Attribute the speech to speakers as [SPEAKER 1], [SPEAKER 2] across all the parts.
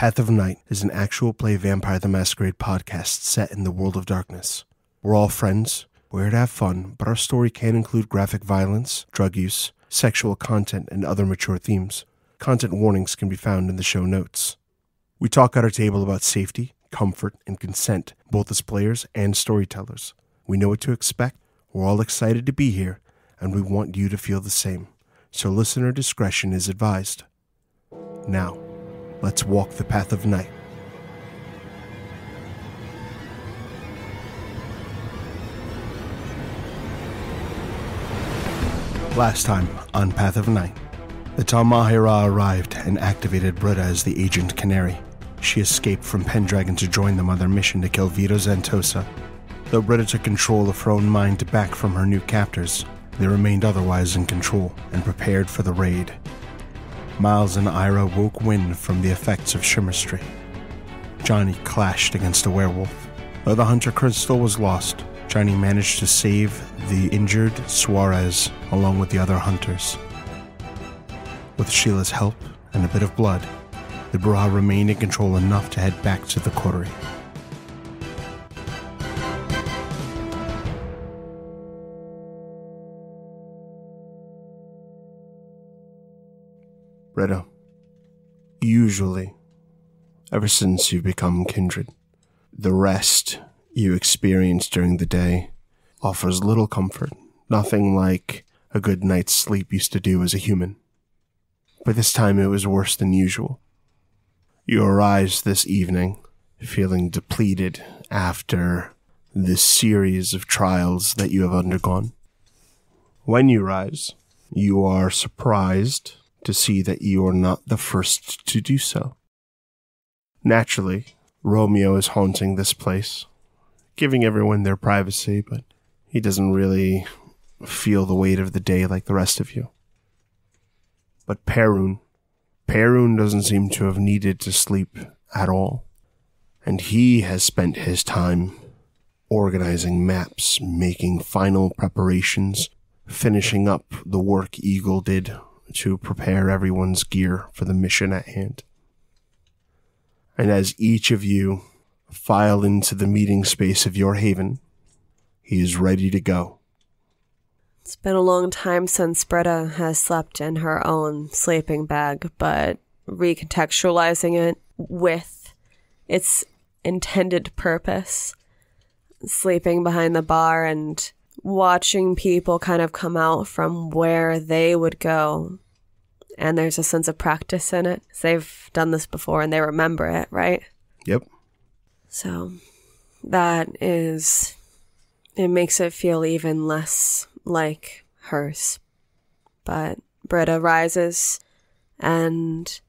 [SPEAKER 1] Path of Night is an actual play Vampire the Masquerade podcast set in the world of darkness. We're all friends, we're here to have fun, but our story can include graphic violence, drug use, sexual content, and other mature themes. Content warnings can be found in the show notes. We talk at our table about safety, comfort, and consent, both as players and storytellers. We know what to expect, we're all excited to be here, and we want you to feel the same. So listener discretion is advised. Now, let's walk the path of night. Last time on Path of Night, the Talmahira arrived and activated Britta as the Agent Canary. She escaped from Pendragon to join them on their mission to kill Vito Zantosa. Though Britta took control of her own mind back from her new captors, they remained otherwise in control and prepared for the raid. Miles and Ira woke Wynn from the effects of chemistry. Johnny clashed against a werewolf. Though the Hunter Crystal was lost, Johnny managed to save the injured Suarez along with the other hunters. With Sheila's help and a bit of blood, the Bra remained in control enough to head back to the coterie. Britta, usually, ever since you've become kindred, the rest you experience during the day offers little comfort, nothing like a good night's sleep used to do as a human. But this time it was worse than usual. You arise this evening feeling depleted after this series of trials that you have undergone. When you rise, you are surprised to see that you are not the first to do so. Naturally, Romeo is haunting this place, giving everyone their privacy, but he doesn't really feel the weight of the day like the rest of you. But Perun doesn't seem to have needed to sleep at all, and he has spent his time organizing maps, making final preparations, finishing up the work Eagle did to prepare everyone's gear for the mission at hand. And as each of you file into the meeting space of your haven, he is ready to go.
[SPEAKER 2] It's been a long time since Britta has slept in her own sleeping bag, but recontextualizing it with its intended purpose, sleeping behind the bar and watching people kind of come out from where they would go. And there's a sense of practice in it. They've done this before and they remember it, right?
[SPEAKER 1] Yep.
[SPEAKER 2] So it makes it feel even less like hers. But Britta rises and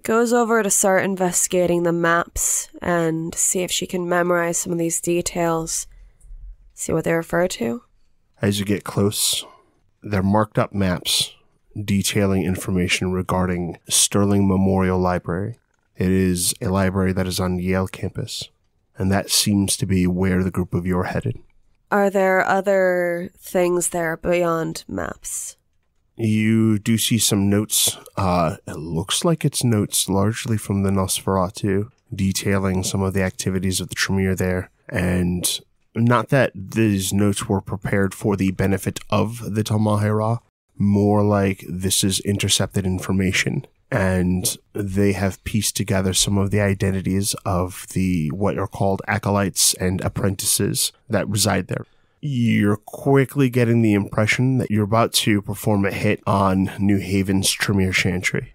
[SPEAKER 2] goes over to start investigating the maps and see if she can memorize some of these details, see what they refer to.
[SPEAKER 1] As you get close, they're marked up maps detailing information regarding Sterling Memorial Library. It is a library that is on Yale campus, and that seems to be where the group of you are headed.
[SPEAKER 2] Are there other things there beyond maps?
[SPEAKER 1] You do see some notes. It looks like it's notes largely from the Nosferatu, detailing some of the activities of the Tremere there, and not that these notes were prepared for the benefit of the Talmahira, more like this is intercepted information, and they have pieced together some of the identities of the what are called acolytes and apprentices that reside there. You're quickly getting the impression that you're about to perform a hit on New Haven's Tremere chantry.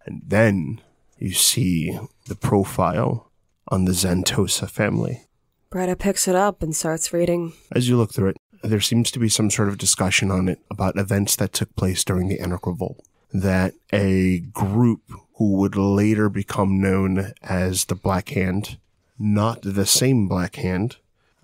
[SPEAKER 1] And then you see the profile on the Zantosa family.
[SPEAKER 2] Britta picks it up and starts reading.
[SPEAKER 1] As you look through it, there seems to be some sort of discussion on it about events that took place during the Anarch Revolt. That a group who would later become known as the Black Hand, not the same Black Hand,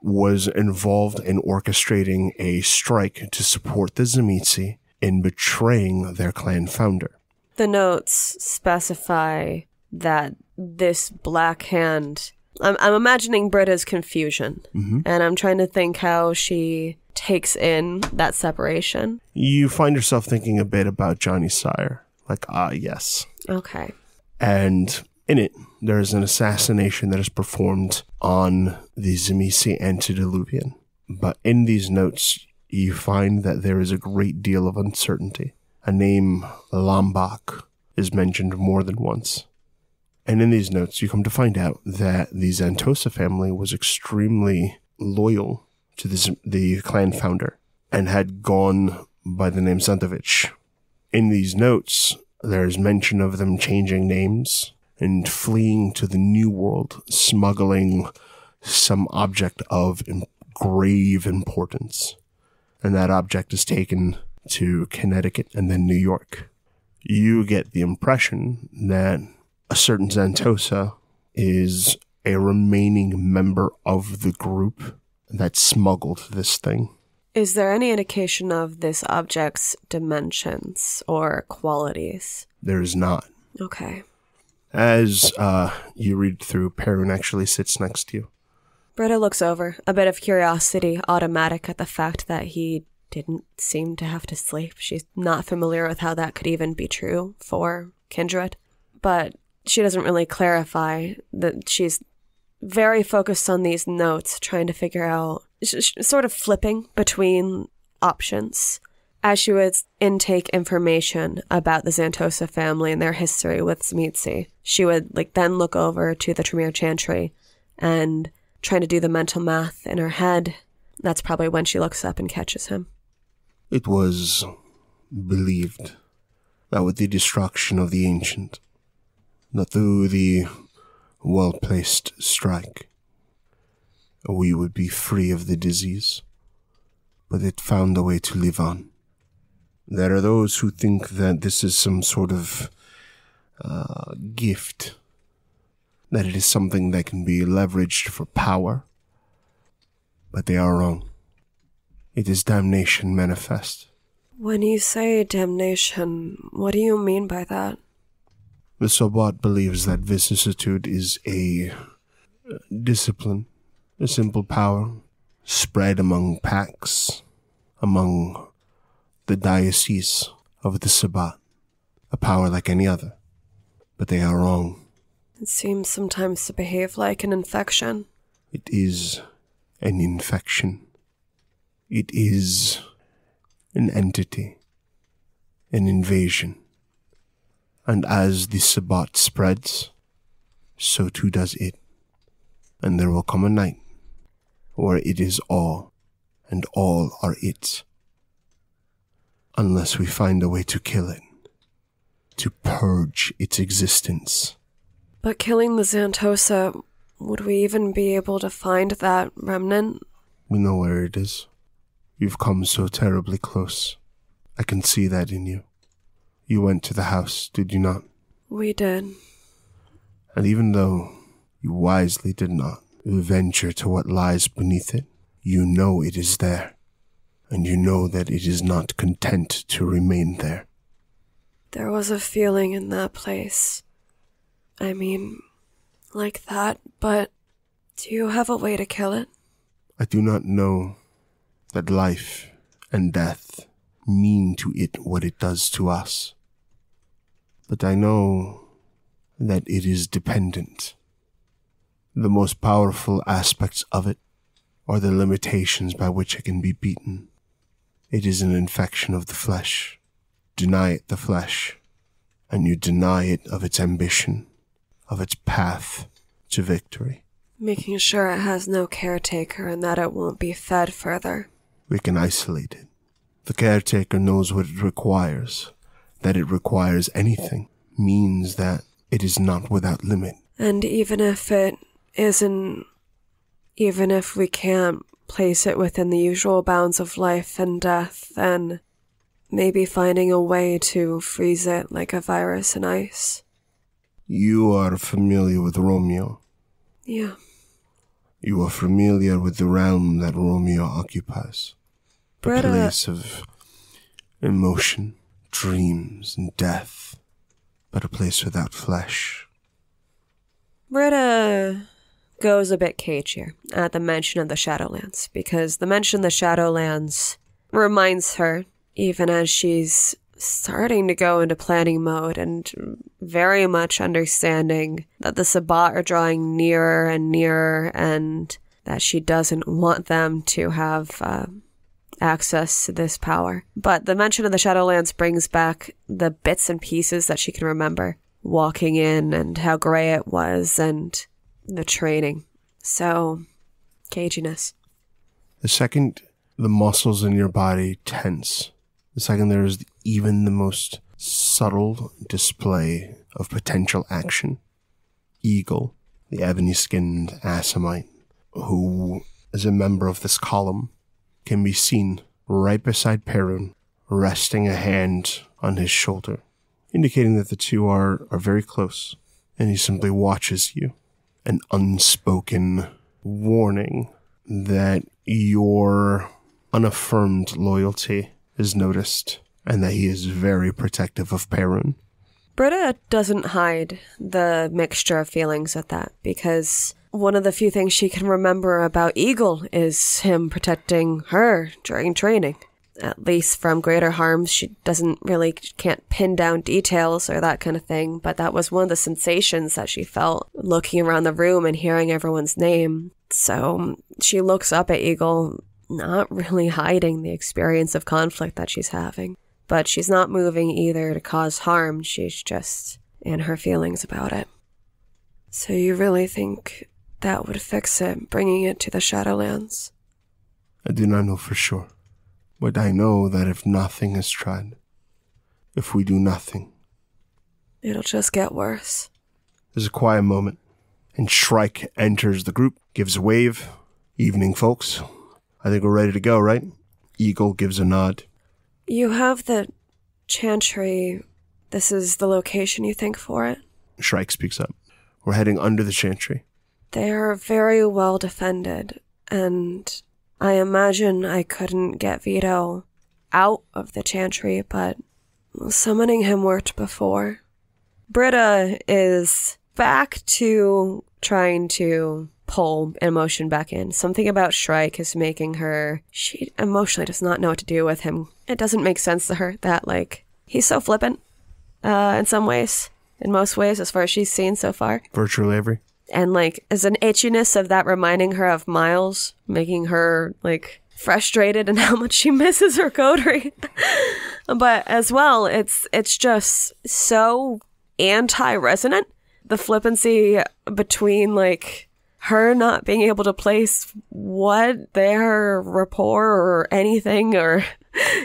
[SPEAKER 1] was involved in orchestrating a strike to support the Tzimisce in betraying their clan founder.
[SPEAKER 2] The notes specify that this Black Hand... I'm imagining Britta's confusion, and I'm trying to think how she takes in that separation.
[SPEAKER 1] You find yourself thinking a bit about Johnny's sire. Like, yes.
[SPEAKER 2] Okay.
[SPEAKER 1] And In it, there is an assassination that is performed on the Zemisi antediluvian. But in these notes, you find that there is a great deal of uncertainty. A name, Lombok, is mentioned more than once. And in these notes, you come to find out that the Zantosa family was extremely loyal to the clan founder and had gone by the name Zantovich. In these notes, there is mention of them changing names and fleeing to the New World, smuggling some object of grave importance. And that object is taken to Connecticut and then New York. You get the impression that a certain Zantosa is a remaining member of the group that smuggled this thing.
[SPEAKER 2] Is there any indication of this object's dimensions or qualities?
[SPEAKER 1] There is not.
[SPEAKER 2] Okay.
[SPEAKER 1] As you read through, Perrin actually sits next to you.
[SPEAKER 2] Britta looks over, a bit of curiosity automatic at the fact that he didn't seem to have to sleep. She's not familiar with how that could even be true for kindred. But she doesn't really clarify that she's very focused on these notes, trying to figure out, sort of flipping between options. As she would intake information about the Zantosa family and their history with Zemisi, she would then look over to the Tremere Chantry and trying to do the mental math in her head. That's probably when she looks up and catches him.
[SPEAKER 1] It was believed that with the destruction of the Ancient, that through the well-placed strike, we would be free of the disease, but it found a way to live on. There are those who think that this is some sort of gift, that it is something that can be leveraged for power, but they are wrong. It is damnation manifest.
[SPEAKER 2] When you say damnation, what do you mean by that?
[SPEAKER 1] The Sabbat believes that vicissitude is a discipline, a simple power, spread among packs, among the diocese of the Sabbat, a power like any other. But they are wrong.
[SPEAKER 2] It seems sometimes to behave like an infection.
[SPEAKER 1] It is an infection. It is an entity, an invasion. And as the Sabbat spreads, so too does it. And there will come a night where it is all, and all are it. Unless we find a way to kill it, to purge its existence.
[SPEAKER 2] But killing the Zantosa, would we even be able to find that remnant?
[SPEAKER 1] We know where it is. You've come so terribly close. I can see that in you. You went to the house, did you not?
[SPEAKER 2] We did.
[SPEAKER 1] And even though you wisely did not venture to what lies beneath it, you know it is there. And you know that it is not content to remain there.
[SPEAKER 2] There was a feeling in that place. I mean, like that, but do you have a way to kill it?
[SPEAKER 1] I do not know that life and death mean to it what it does to us. But I know that it is dependent. The most powerful aspects of it are the limitations by which it can be beaten. It is an infection of the flesh. Deny it the flesh, and you deny it of its ambition, of its path to victory.
[SPEAKER 2] Making sure it has no caretaker and that it won't be fed further.
[SPEAKER 1] We can isolate it. The caretaker knows what it requires. That it requires anything means that it is not without limit.
[SPEAKER 2] And even if it isn't, even if we can't place it within the usual bounds of life and death, then maybe finding a way to freeze it like a virus in ice.
[SPEAKER 1] You are familiar with Romeo.
[SPEAKER 2] Yeah.
[SPEAKER 1] You are familiar with the realm that Romeo occupies. The
[SPEAKER 2] Britta,
[SPEAKER 1] place of emotion, dreams, and death, but a place without flesh.
[SPEAKER 2] Britta goes a bit cagier at the mention of the Shadowlands, because the mention of the Shadowlands reminds her, even as she's starting to go into planning mode and very much understanding that the Sabbat are drawing nearer and nearer and that she doesn't want them to have access to this power. But the mention of the Shadowlands brings back the bits and pieces that she can remember. Walking in and how gray it was and the training. So, caginess.
[SPEAKER 1] The second the muscles in your body tense, the second there is even the most subtle display of potential action, Eagle, the ebony-skinned Assamite, who is a member of this column, can be seen right beside Perun, resting a hand on his shoulder, indicating that the two are very close, and he simply watches you. An unspoken warning that your unaffirmed loyalty is noticed, and that he is very protective of Perun.
[SPEAKER 2] Britta doesn't hide the mixture of feelings at that, because one of the few things she can remember about Eagle is him protecting her during training. At least from greater harms, she can't pin down details or that kind of thing, but that was one of the sensations that she felt looking around the room and hearing everyone's name. So she looks up at Eagle, not really hiding the experience of conflict that she's having. But she's not moving either to cause harm, she's just in her feelings about it. So you really think that would fix it, bringing it to the Shadowlands?
[SPEAKER 1] I do not know for sure. But I know that if nothing is tried, if we do nothing,
[SPEAKER 2] it'll just get worse.
[SPEAKER 1] There's a quiet moment, and Shrike enters the group, gives a wave. Evening, folks. I think we're ready to go, right? Eagle gives a nod.
[SPEAKER 2] You have the chantry. This is the location you think for it?
[SPEAKER 1] Shrike speaks up. We're heading under the chantry.
[SPEAKER 2] They are very well defended, and I imagine I couldn't get Vito out of the chantry, but summoning him worked before. Britta is back to trying to pull emotion back in. Something about Shrike is making her... She emotionally does not know what to do with him. It doesn't make sense to her that, he's so flippant in some ways. In most ways, as far as she's seen so far.
[SPEAKER 1] Virtually every.
[SPEAKER 2] And, as an itchiness of that reminding her of Miles, making her, frustrated and how much she misses her coterie. But as well, it's just so anti-resonant. The flippancy between, her not being able to place what their rapport or anything, or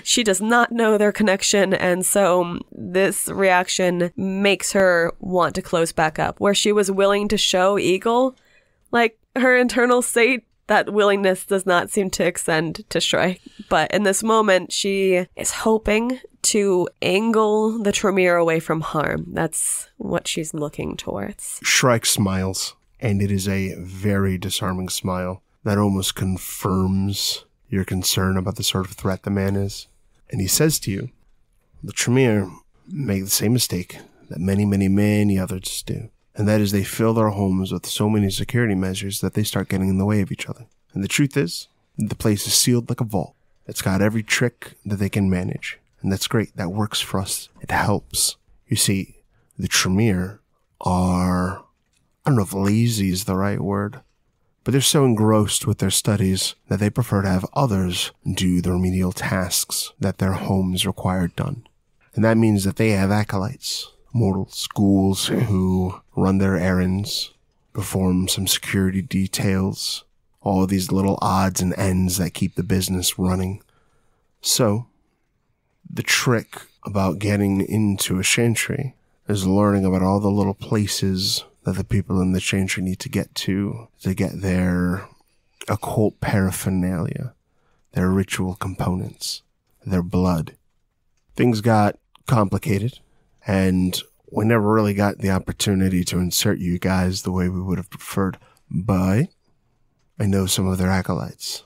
[SPEAKER 2] she does not know their connection, and so this reaction makes her want to close back up. Where she was willing to show Eagle, her internal state, that willingness does not seem to extend to Shrike. But in this moment, she is hoping to angle the Tremere away from harm. That's what she's looking towards.
[SPEAKER 1] Shrike smiles. And it is a very disarming smile that almost confirms your concern about the sort of threat the man is. And he says to you, the Tremere make the same mistake that many, many, many others do. And that is they fill their homes with so many security measures that they start getting in the way of each other. And the truth is, the place is sealed like a vault. It's got every trick that they can manage. And that's great. That works for us. It helps. You see, the Tremere are... I don't know if lazy is the right word, but they're so engrossed with their studies that they prefer to have others do the remedial tasks that their homes require done. And that means that they have acolytes, mortals, ghouls who run their errands, perform some security details, all of these little odds and ends that keep the business running. So, the trick about getting into a chantry is learning about all the little places that the people in the chantry need to get their occult paraphernalia, their ritual components, their blood. Things got complicated, and we never really got the opportunity to insert you guys the way we would have preferred, but I know some of their acolytes.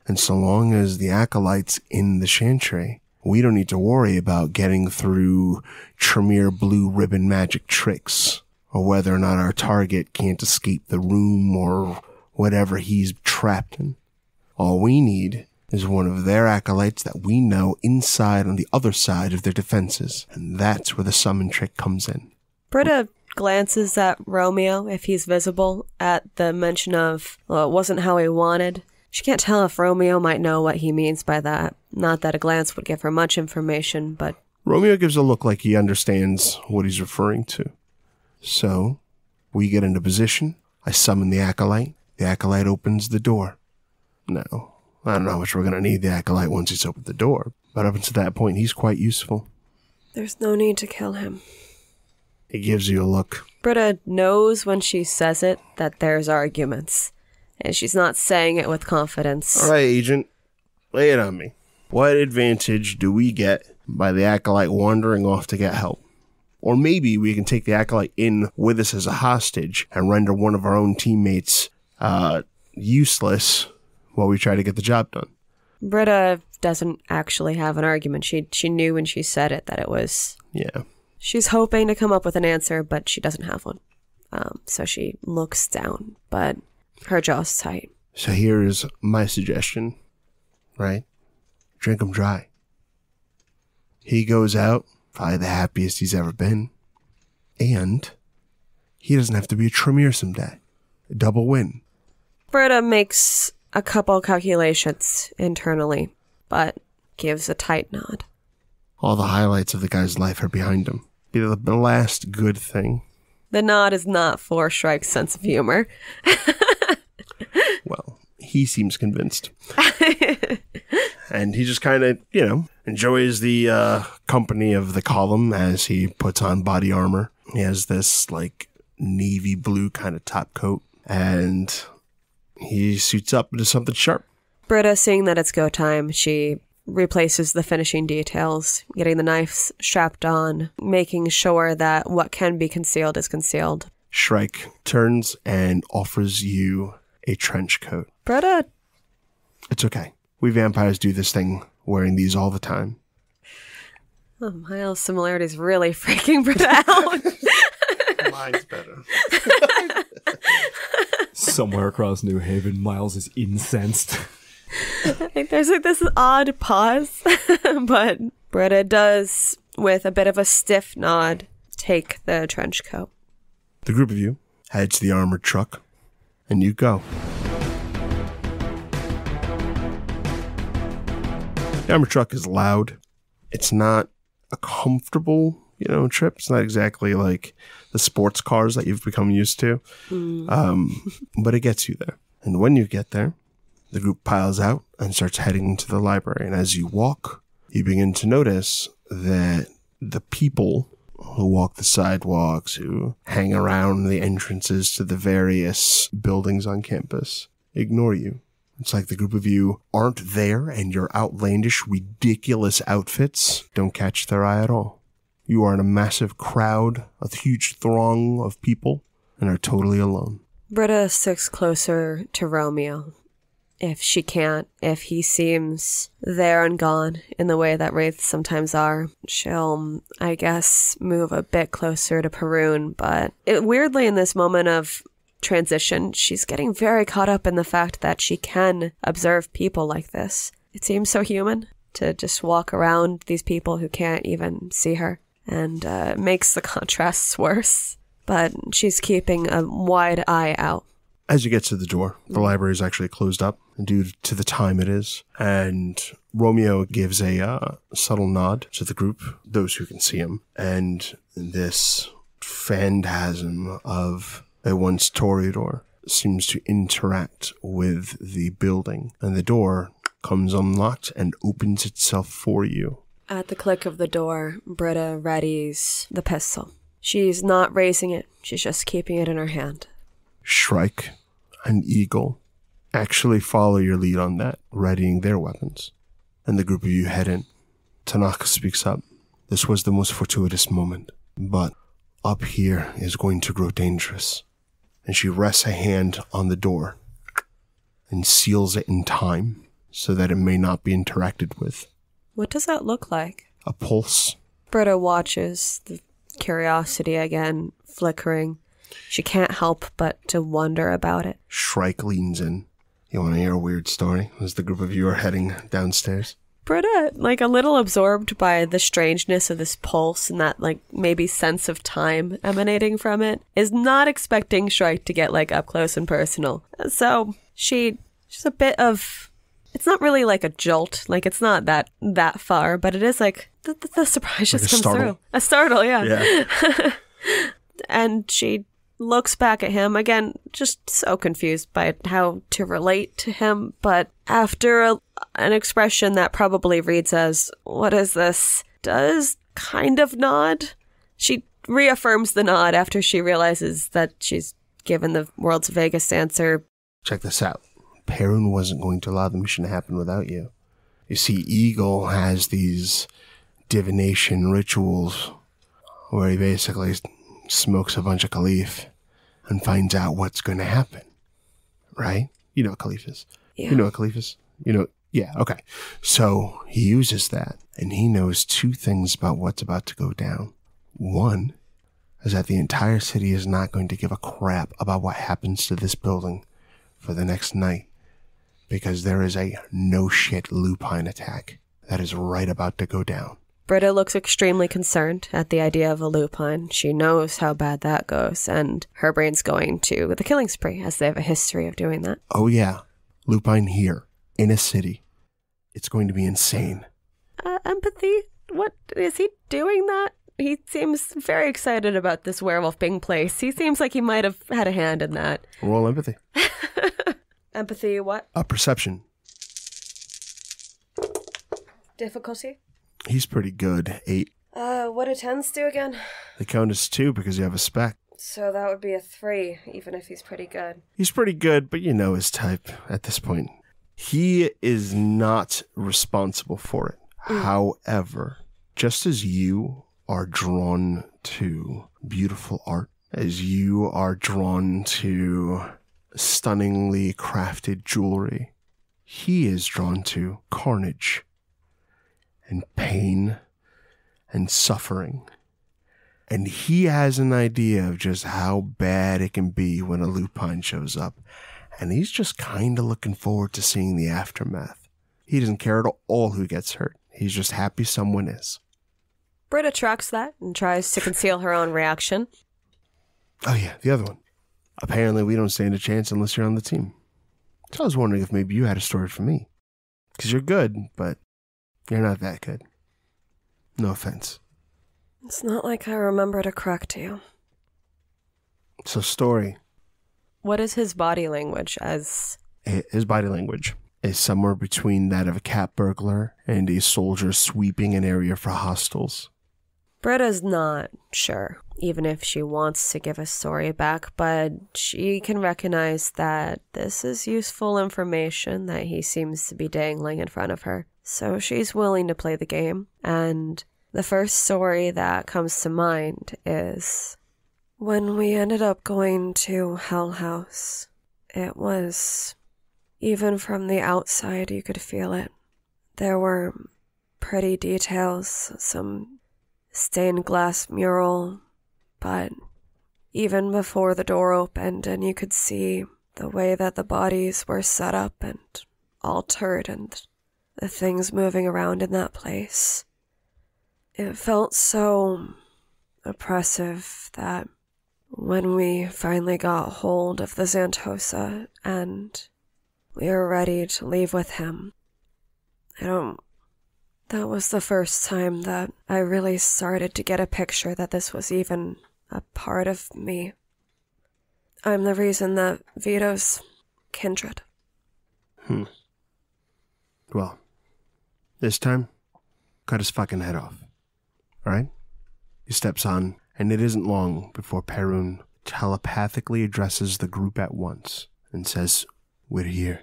[SPEAKER 1] And so long as the acolytes in the chantry, we don't need to worry about getting through Tremere blue ribbon magic tricks, or whether or not our target can't escape the room or whatever he's trapped in. All we need is one of their acolytes that we know inside on the other side of their defenses. And that's where the summon trick comes in.
[SPEAKER 2] Britta glances at Romeo if he's visible at the mention of, well, it wasn't how he wanted. She can't tell if Romeo might know what he means by that. Not that a glance would give her much information, but...
[SPEAKER 1] Romeo gives a look like he understands what he's referring to. So, we get into position. I summon the acolyte. The acolyte opens the door. Now, I don't know how much we're going to need the acolyte once he's opened the door, but up until that point, he's quite useful.
[SPEAKER 2] There's no need to kill him.
[SPEAKER 1] He gives you a look.
[SPEAKER 2] Britta knows when she says it that there's arguments, and she's not saying it with confidence.
[SPEAKER 1] All right, Agent, lay it on me. What advantage do we get by the acolyte wandering off to get help? Or maybe we can take the acolyte in with us as a hostage and render one of our own teammates useless while we try to get the job done.
[SPEAKER 2] Britta doesn't actually have an argument. She knew when she said it that it was...
[SPEAKER 1] Yeah.
[SPEAKER 2] She's hoping to come up with an answer, but she doesn't have one. So she looks down, but her jaw's tight.
[SPEAKER 1] So here's my suggestion, right? Drink him dry. He goes out, probably the happiest he's ever been. And he doesn't have to be a Tremere someday. A double win.
[SPEAKER 2] Britta makes a couple calculations internally, but gives a tight nod.
[SPEAKER 1] All the highlights of the guy's life are behind him. Be the last good thing.
[SPEAKER 2] The nod is not for Shrike's sense of humor.
[SPEAKER 1] Well, he seems convinced. And he just kind of, enjoys the company of the column as he puts on body armor. He has this, navy blue kind of top coat. And he suits up into something sharp.
[SPEAKER 2] Britta, seeing that it's go time, she replaces the finishing details, getting the knives strapped on, making sure that what can be concealed is concealed.
[SPEAKER 1] Shrike turns and offers you a trench coat.
[SPEAKER 2] Britta...
[SPEAKER 1] It's okay. We vampires do this thing wearing these all the time.
[SPEAKER 2] Oh, Miles' similarities really freaking Britta out.
[SPEAKER 3] Mine's better. Somewhere across New Haven, Miles is incensed.
[SPEAKER 2] I think there's this odd pause, but Britta does, with a bit of a stiff nod, take the trench coat.
[SPEAKER 1] The group of you head to the armored truck, and you go. The armored truck is loud. It's not a comfortable, trip. It's not exactly like the sports cars that you've become used to. But it gets you there. And when you get there, the group piles out and starts heading to the library. And as you walk, you begin to notice that the people who walk the sidewalks, who hang around the entrances to the various buildings on campus, ignore you. It's like the group of you aren't there and your outlandish, ridiculous outfits don't catch their eye at all. You are in a massive crowd, a huge throng of people, and are totally alone.
[SPEAKER 2] Britta sticks closer to Romeo. If she can't, if he seems there and gone in the way that wraiths sometimes are, she'll, I guess, move a bit closer to Perun. But weirdly, in this moment of transition, she's getting very caught up in the fact that she can observe people like this. It seems so human to just walk around these people who can't even see her, and makes the contrasts worse. But she's keeping a wide eye out.
[SPEAKER 1] As you get to the door, the library is actually closed up due to the time it is. And Romeo gives a subtle nod to the group, those who can see him. And this phantasm of a once Toreador seems to interact with the building. And the door comes unlocked and opens itself for you.
[SPEAKER 2] At the click of the door, Britta readies the pistol. She's not raising it. She's just keeping it in her hand.
[SPEAKER 1] Shrike and Eagle actually follow your lead on that, readying their weapons. And the group of you head in. Tanaka speaks up. This was the most fortuitous moment, but up here is going to grow dangerous. And she rests a hand on the door and seals it in time so that it may not be interacted with.
[SPEAKER 2] What does that look like?
[SPEAKER 1] A pulse.
[SPEAKER 2] Britta watches, the curiosity again flickering. She can't help but to wonder about it.
[SPEAKER 1] Shrike leans in, You want to hear a weird story? As the group of you are heading downstairs.
[SPEAKER 2] Britta, like, a little absorbed by the strangeness of this pulse and that, like, maybe sense of time emanating from it, is not expecting Shrike to get, like, up close and personal. So she's a bit of... It's not really like a jolt. Like, it's not that far, but it is like the surprise just comes through. A startle, yeah. And she looks back at him, again, just so confused by how to relate to him, but after an expression that probably reads as, "What is this?" does kind of nod. She reaffirms the nod after she realizes that she's given the world's vaguest answer.
[SPEAKER 1] Check this out. Perun wasn't going to allow the mission to happen without you. You see, Eagle has these divination rituals where he basically smokes a bunch of Khalif and finds out what's going to happen. Right? You know what Khalif is.
[SPEAKER 2] Yeah.
[SPEAKER 1] You know what Khalif is? You know, yeah, okay. So he uses that, and he knows two things about what's about to go down. One is that the entire city is not going to give a crap about what happens to this building for the next night, because there is a no-shit lupine attack that is right about to go down.
[SPEAKER 2] Britta looks extremely concerned at the idea of a lupine. She knows how bad that goes, and her brain's going to the killing spree, as they have a history of doing that.
[SPEAKER 1] Oh yeah, lupine here, in a city. It's going to be insane.
[SPEAKER 2] Empathy? What, is he doing that? He seems very excited about this werewolf being placed. He seems like he might have had a hand in that.
[SPEAKER 1] Roll empathy.
[SPEAKER 2] Empathy what?
[SPEAKER 1] Perception.
[SPEAKER 2] Difficulty?
[SPEAKER 1] He's pretty good. 8.
[SPEAKER 2] What do 10s do again?
[SPEAKER 1] They count as 2 because you have a spec.
[SPEAKER 2] So that would be a 3, even if he's pretty good.
[SPEAKER 1] He's pretty good, but you know his type at this point. He is not responsible for it. However, just as you are drawn to beautiful art, as you are drawn to stunningly crafted jewelry, he is drawn to carnage and pain and suffering. And he has an idea of just how bad it can be when a lupine shows up. And he's just kind of looking forward to seeing the aftermath. He doesn't care at all who gets hurt. He's just happy someone is.
[SPEAKER 2] Britta tracks that and tries to conceal her own reaction.
[SPEAKER 1] Oh yeah, the other one. Apparently we don't stand a chance unless you're on the team. So I was wondering if maybe you had a story for me. Because you're good, but you're not that good. No offense.
[SPEAKER 2] It's not like I remember to correct you.
[SPEAKER 1] So story.
[SPEAKER 2] What is his body language as?
[SPEAKER 1] His body language is somewhere between that of a cat burglar and a soldier sweeping an area for hostiles.
[SPEAKER 2] Britta's not sure, even if she wants to give a story back, but she can recognize that this is useful information that he seems to be dangling in front of her. So she's willing to play the game, and the first story that comes to mind is when we ended up going to Hell House. It was, even from the outside, you could feel it. There were pretty details, some stained glass mural, but even before the door opened and you could see the way that the bodies were set up and altered and the things moving around in that place, it felt so oppressive that when we finally got hold of the Zantosa and we were ready to leave with him, that was the first time that I really started to get a picture that this was even a part of me. I'm the reason that Vito's kindred.
[SPEAKER 1] Well, this time, cut his fucking head off. Alright? He steps on, and it isn't long before Perun telepathically addresses the group at once and says, "We're here."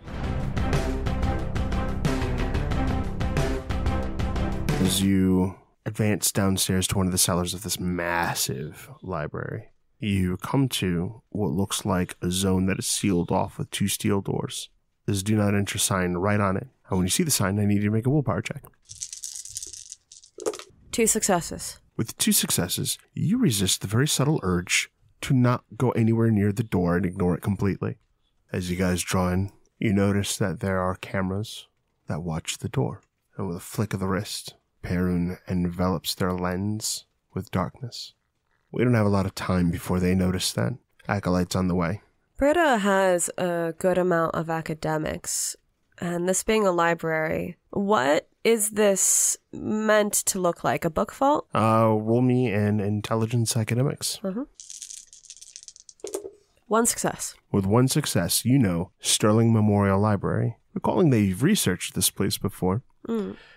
[SPEAKER 1] As you advance downstairs to one of the cellars of this massive library, you come to what looks like a zone that is sealed off with 2 steel doors. There's a do not enter sign right on it. And when you see the sign, I need you to make a willpower check.
[SPEAKER 2] 2 successes.
[SPEAKER 1] With 2 successes, you resist the very subtle urge to not go anywhere near the door and ignore it completely. As you guys draw in, You notice that there are cameras that watch the door, and with a flick of the wrist, Perun envelops their lens with darkness. We don't have a lot of time before they notice that. Acolyte's on the way.
[SPEAKER 2] Britta has a good amount of academics, and this being a library, what is this meant to look like? A book vault?
[SPEAKER 1] Roll me an intelligence academics.
[SPEAKER 2] One success.
[SPEAKER 1] With one success, you know Sterling Memorial Library, recalling that you've researched this place before,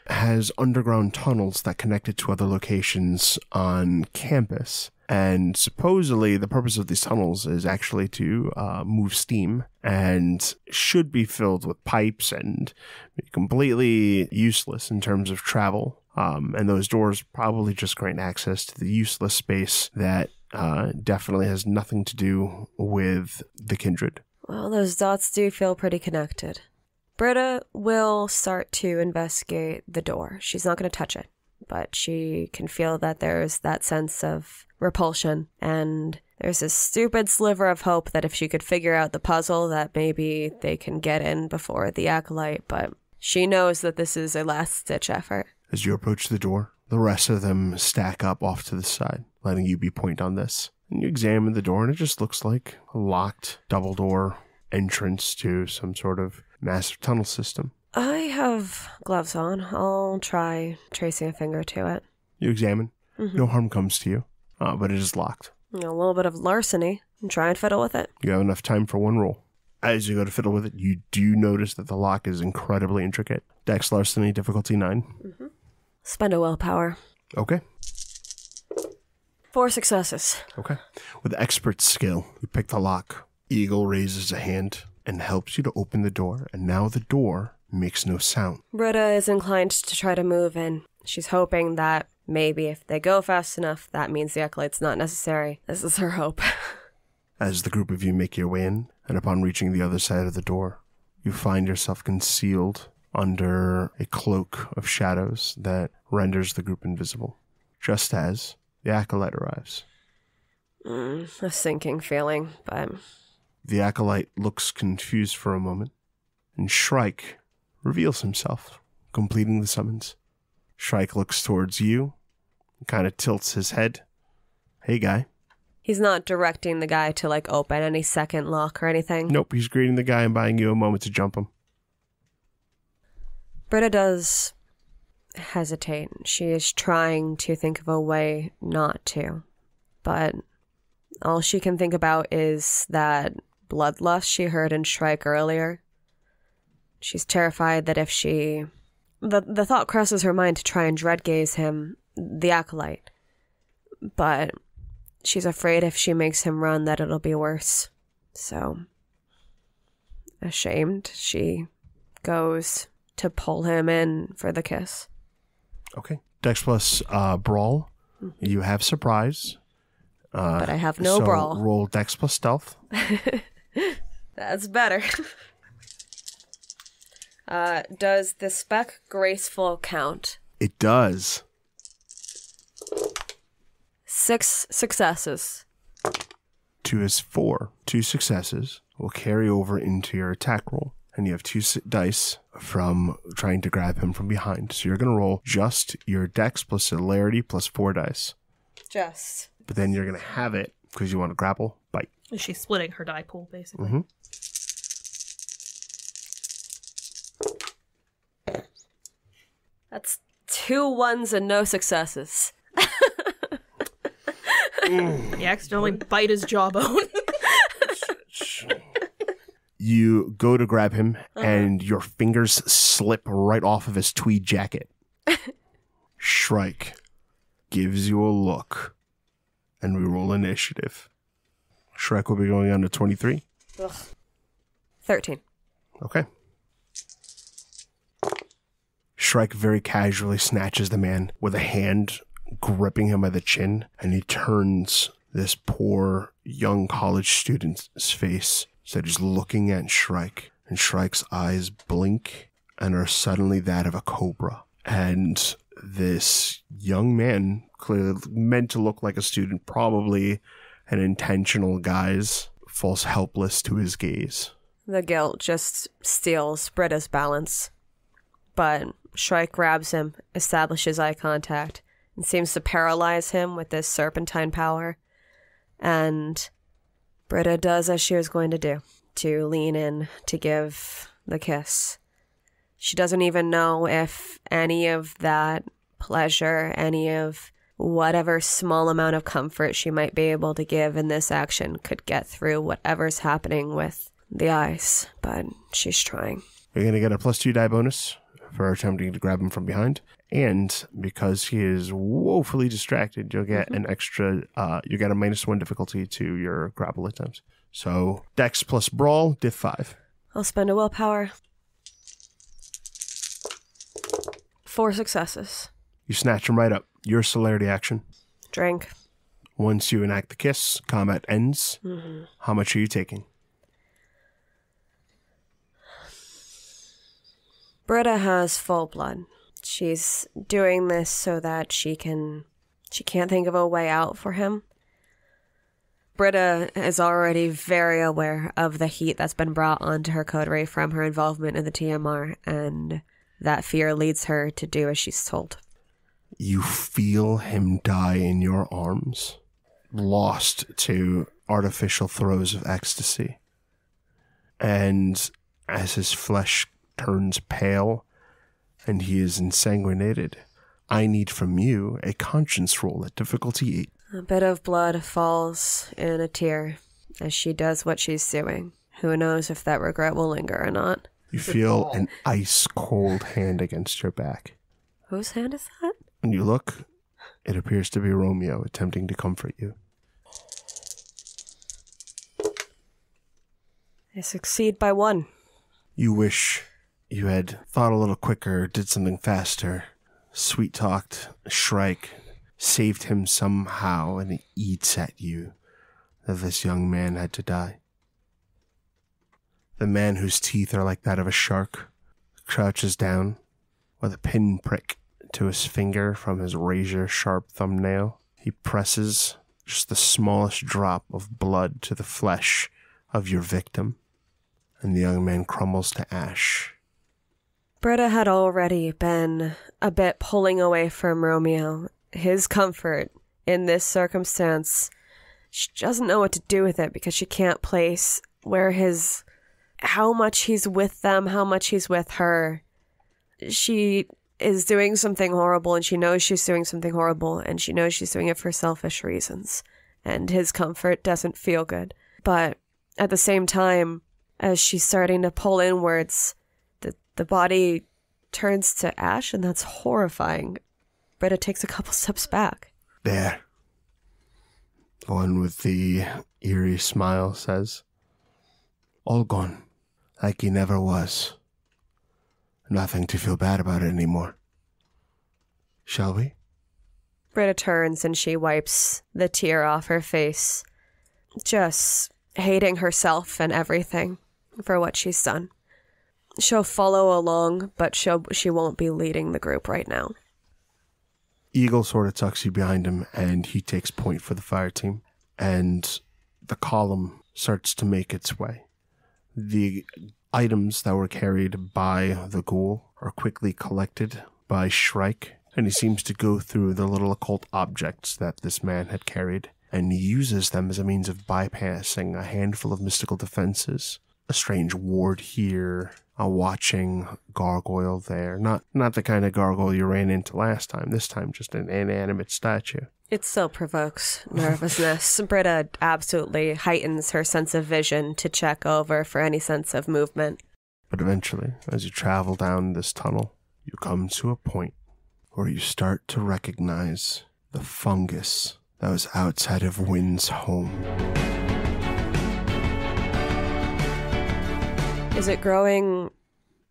[SPEAKER 1] has underground tunnels that connect it to other locations on campus. And supposedly the purpose of these tunnels is actually to move steam and should be filled with pipes and be completely useless in terms of travel. And those doors probably just grant access to the useless space that definitely has nothing to do with the kindred.
[SPEAKER 2] Well, those dots do feel pretty connected. Britta will start to investigate the door. She's not going to touch it, but she can feel that there's that sense of repulsion, and there's a stupid sliver of hope that if she could figure out the puzzle that maybe they can get in before the acolyte, but she knows that this is a last-ditch effort.
[SPEAKER 1] As you approach the door, the rest of them stack up off to the side, letting you be point on this. And you examine the door, and it just looks like a locked double door entrance to some sort of massive tunnel system.
[SPEAKER 2] I have gloves on. I'll try tracing a finger to it.
[SPEAKER 1] You examine. No harm comes to you, but it is locked.
[SPEAKER 2] A little bit of larceny, and try and fiddle with it.
[SPEAKER 1] You have enough time for one roll. As you go to fiddle with it, you do notice that the lock is incredibly intricate. Dex larceny, difficulty 9.
[SPEAKER 2] Spend a willpower.
[SPEAKER 1] Okay.
[SPEAKER 2] 4 successes.
[SPEAKER 1] Okay. With expert skill, you pick the lock. Eagle raises a hand and helps you to open the door, and now the door makes no sound.
[SPEAKER 2] Britta is inclined to try to move in. She's hoping that maybe if they go fast enough, that means the acolyte's not necessary. This is her hope.
[SPEAKER 1] As the group of you make your way in, and upon reaching the other side of the door, you find yourself concealed under a cloak of shadows that renders the group invisible, just as the acolyte arrives.
[SPEAKER 2] A sinking feeling, but...
[SPEAKER 1] The acolyte looks confused for a moment, and Shrike reveals himself, completing the summons. Shrike looks towards you, and kind of tilts his head. Hey, guy.
[SPEAKER 2] He's not directing the guy to, open any second lock or anything?
[SPEAKER 1] Nope, he's greeting the guy and buying you a moment to jump him.
[SPEAKER 2] Britta does hesitate. She is trying to think of a way not to, but all she can think about is that bloodlust she heard in Shrike earlier. She's terrified that if she... The thought crosses her mind to try and dread-gaze him, the acolyte. But she's afraid if she makes him run that it'll be worse. So, ashamed, she goes to pull him in for the kiss.
[SPEAKER 1] Okay. Dex plus brawl. You have surprise.
[SPEAKER 2] But I have no brawl.
[SPEAKER 1] Roll Dex plus stealth.
[SPEAKER 2] That's better. Does the spec graceful count?
[SPEAKER 1] It does.
[SPEAKER 2] 6 successes.
[SPEAKER 1] 2 is 4. 2 successes will carry over into your attack roll. And you have 2 dice from trying to grab him from behind. So you're going to roll just your Dex plus celerity plus 4 dice.
[SPEAKER 2] Just.
[SPEAKER 1] But then you're going to have it, because you want to grapple, bite.
[SPEAKER 4] She's splitting her die pool, basically.
[SPEAKER 2] That's 2 1s and no successes.
[SPEAKER 4] He accidentally bite his jawbone.
[SPEAKER 1] You go to grab him, and your fingers slip right off of his tweed jacket. Shrike gives you a look, and we roll initiative. Shrike will be going on to 23.
[SPEAKER 2] 13.
[SPEAKER 1] Okay. Shrike very casually snatches the man with a hand gripping him by the chin, and he turns this poor young college student's face so he's looking at Shrike, and Shrike's eyes blink and are suddenly that of a cobra. And this young man, clearly meant to look like a student, probably an intentional guise, falls helpless to his gaze.
[SPEAKER 2] The guilt just steals Britta's balance. But Shrike grabs him, establishes eye contact, and seems to paralyze him with this serpentine power. And Britta does as she was going to do, to lean in to give the kiss. She doesn't even know if any of that pleasure, any of whatever small amount of comfort she might be able to give in this action could get through whatever's happening with the eyes, but she's trying.
[SPEAKER 1] You're going to get a +2 die bonus for attempting to grab him from behind. And because he is woefully distracted, you'll get an extra, you get a -1 difficulty to your grapple attempts. So Dex plus Brawl, diff 5.
[SPEAKER 2] I'll spend a willpower. 4 successes.
[SPEAKER 1] You snatch him right up. Your celerity action.
[SPEAKER 2] Drink.
[SPEAKER 1] Once you enact the kiss, combat ends. How much are you taking?
[SPEAKER 2] Britta has full blood. She's doing this so that she can't think of a way out for him. Britta is already very aware of the heat that's been brought onto her coterie from her involvement in the TMR, and that fear leads her to do as she's told.
[SPEAKER 1] You feel him die in your arms, lost to artificial throes of ecstasy. And as his flesh turns pale and he is ensanguinated, I need from you a conscience roll at difficulty 8.
[SPEAKER 2] A bit of blood falls in a tear as she does what she's doing. Who knows if that regret will linger or not.
[SPEAKER 1] You feel an ice-cold hand against your back.
[SPEAKER 2] Whose hand is that?
[SPEAKER 1] When you look, it appears to be Romeo attempting to comfort you.
[SPEAKER 2] I succeed by 1.
[SPEAKER 1] You wish you had thought a little quicker, did something faster, sweet-talked Shrike, saved him somehow, and it eats at you that this young man had to die. The man whose teeth are like that of a shark crouches down with a pinprick to his finger from his razor-sharp thumbnail. He presses just the smallest drop of blood to the flesh of your victim, and the young man crumbles to ash.
[SPEAKER 2] Britta had already been a bit pulling away from Romeo. His comfort in this circumstance, she doesn't know what to do with it because she can't place how much he's with them, how much he's with her. She is doing something horrible, and she knows she's doing something horrible, and she knows she's doing it for selfish reasons. And his comfort doesn't feel good. But at the same time, as she's starting to pull inwards, the body turns to ash, and that's horrifying. Britta takes a couple steps back.
[SPEAKER 1] There. The one with the eerie smile says, all gone, like he never was. Nothing to feel bad about it anymore. Shall we?
[SPEAKER 2] Britta turns and she wipes the tear off her face, just hating herself and everything for what she's done. She'll follow along, but she won't be leading the group right now.
[SPEAKER 1] Eagle sort of tucks you behind him, and he takes point for the fire team, and the column starts to make its way. The items that were carried by the ghoul are quickly collected by Shrike, and he seems to go through the little occult objects that this man had carried, and uses them as a means of bypassing a handful of mystical defenses. A strange ward here, a watching gargoyle there. Not the kind of gargoyle you ran into last time. This time just an inanimate statue.
[SPEAKER 2] It still provokes nervousness. Britta absolutely heightens her sense of vision to check over for any sense of movement.
[SPEAKER 1] But eventually, as you travel down this tunnel, you come to a point where you start to recognize the fungus that was outside of Wynn's home.
[SPEAKER 2] Is it growing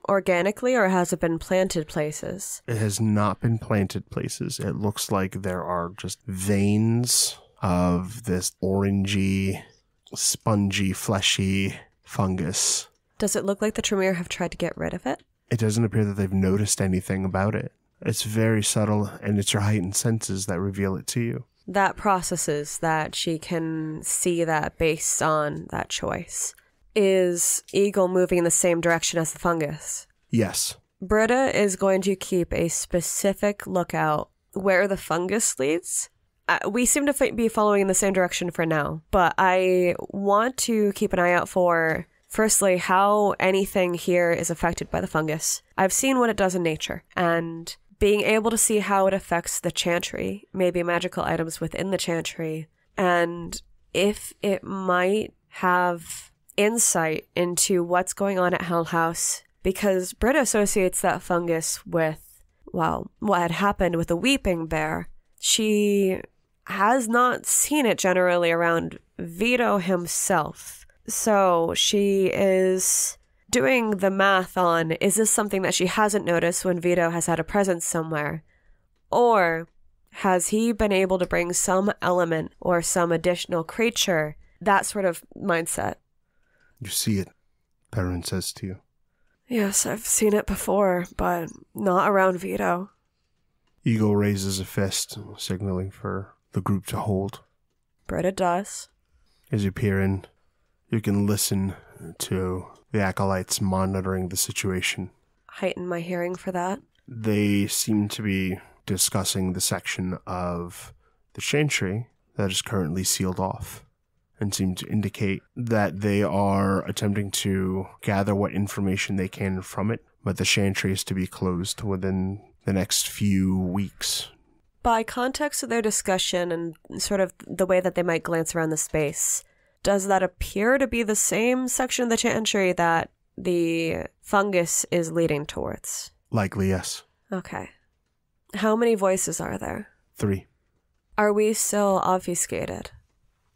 [SPEAKER 2] organically, or has it been planted places?
[SPEAKER 1] It has not been planted places. It looks like there are just veins of this orangey, spongy, fleshy fungus.
[SPEAKER 2] Does it look like the Tremere have tried to get rid of it?
[SPEAKER 1] It doesn't appear that they've noticed anything about it. It's very subtle, and it's your heightened senses that reveal it to you.
[SPEAKER 2] That processes that she can see that based on that choice. Is Eagle moving in the same direction as the fungus?
[SPEAKER 1] Yes.
[SPEAKER 2] Britta is going to keep a specific lookout where the fungus leads. We seem to be following in the same direction for now, but I want to keep an eye out for, firstly, how anything here is affected by the fungus. I've seen what it does in nature, and being able to see how it affects the chantry, maybe magical items within the chantry, and if it might have insight into what's going on at Hell House, because Britta associates that fungus with, well, what had happened with the Weeping Bear. She has not seen it generally around Vito himself. So she is doing the math on, is this something that she hasn't noticed when Vito has had a presence somewhere? Or has he been able to bring some element or some additional creature? That sort of mindset.
[SPEAKER 1] You see it, Perrin says to you.
[SPEAKER 2] Yes, I've seen it before, but not around Vito.
[SPEAKER 1] Eagle raises a fist, signaling for the group to hold.
[SPEAKER 2] Britta does.
[SPEAKER 1] As you peer in, you can listen to the acolytes monitoring the situation.
[SPEAKER 2] Heighten my hearing for that.
[SPEAKER 1] They seem to be discussing the section of the chantry that is currently sealed off, and seem to indicate that they are attempting to gather what information they can from it, but the chantry is to be closed within the next few weeks.
[SPEAKER 2] By context of their discussion and sort of the way that they might glance around the space, does that appear to be the same section of the chantry that the fungus is leading towards?
[SPEAKER 1] Likely, yes.
[SPEAKER 2] Okay. How many voices are there?
[SPEAKER 1] 3.
[SPEAKER 2] Are we still obfuscated?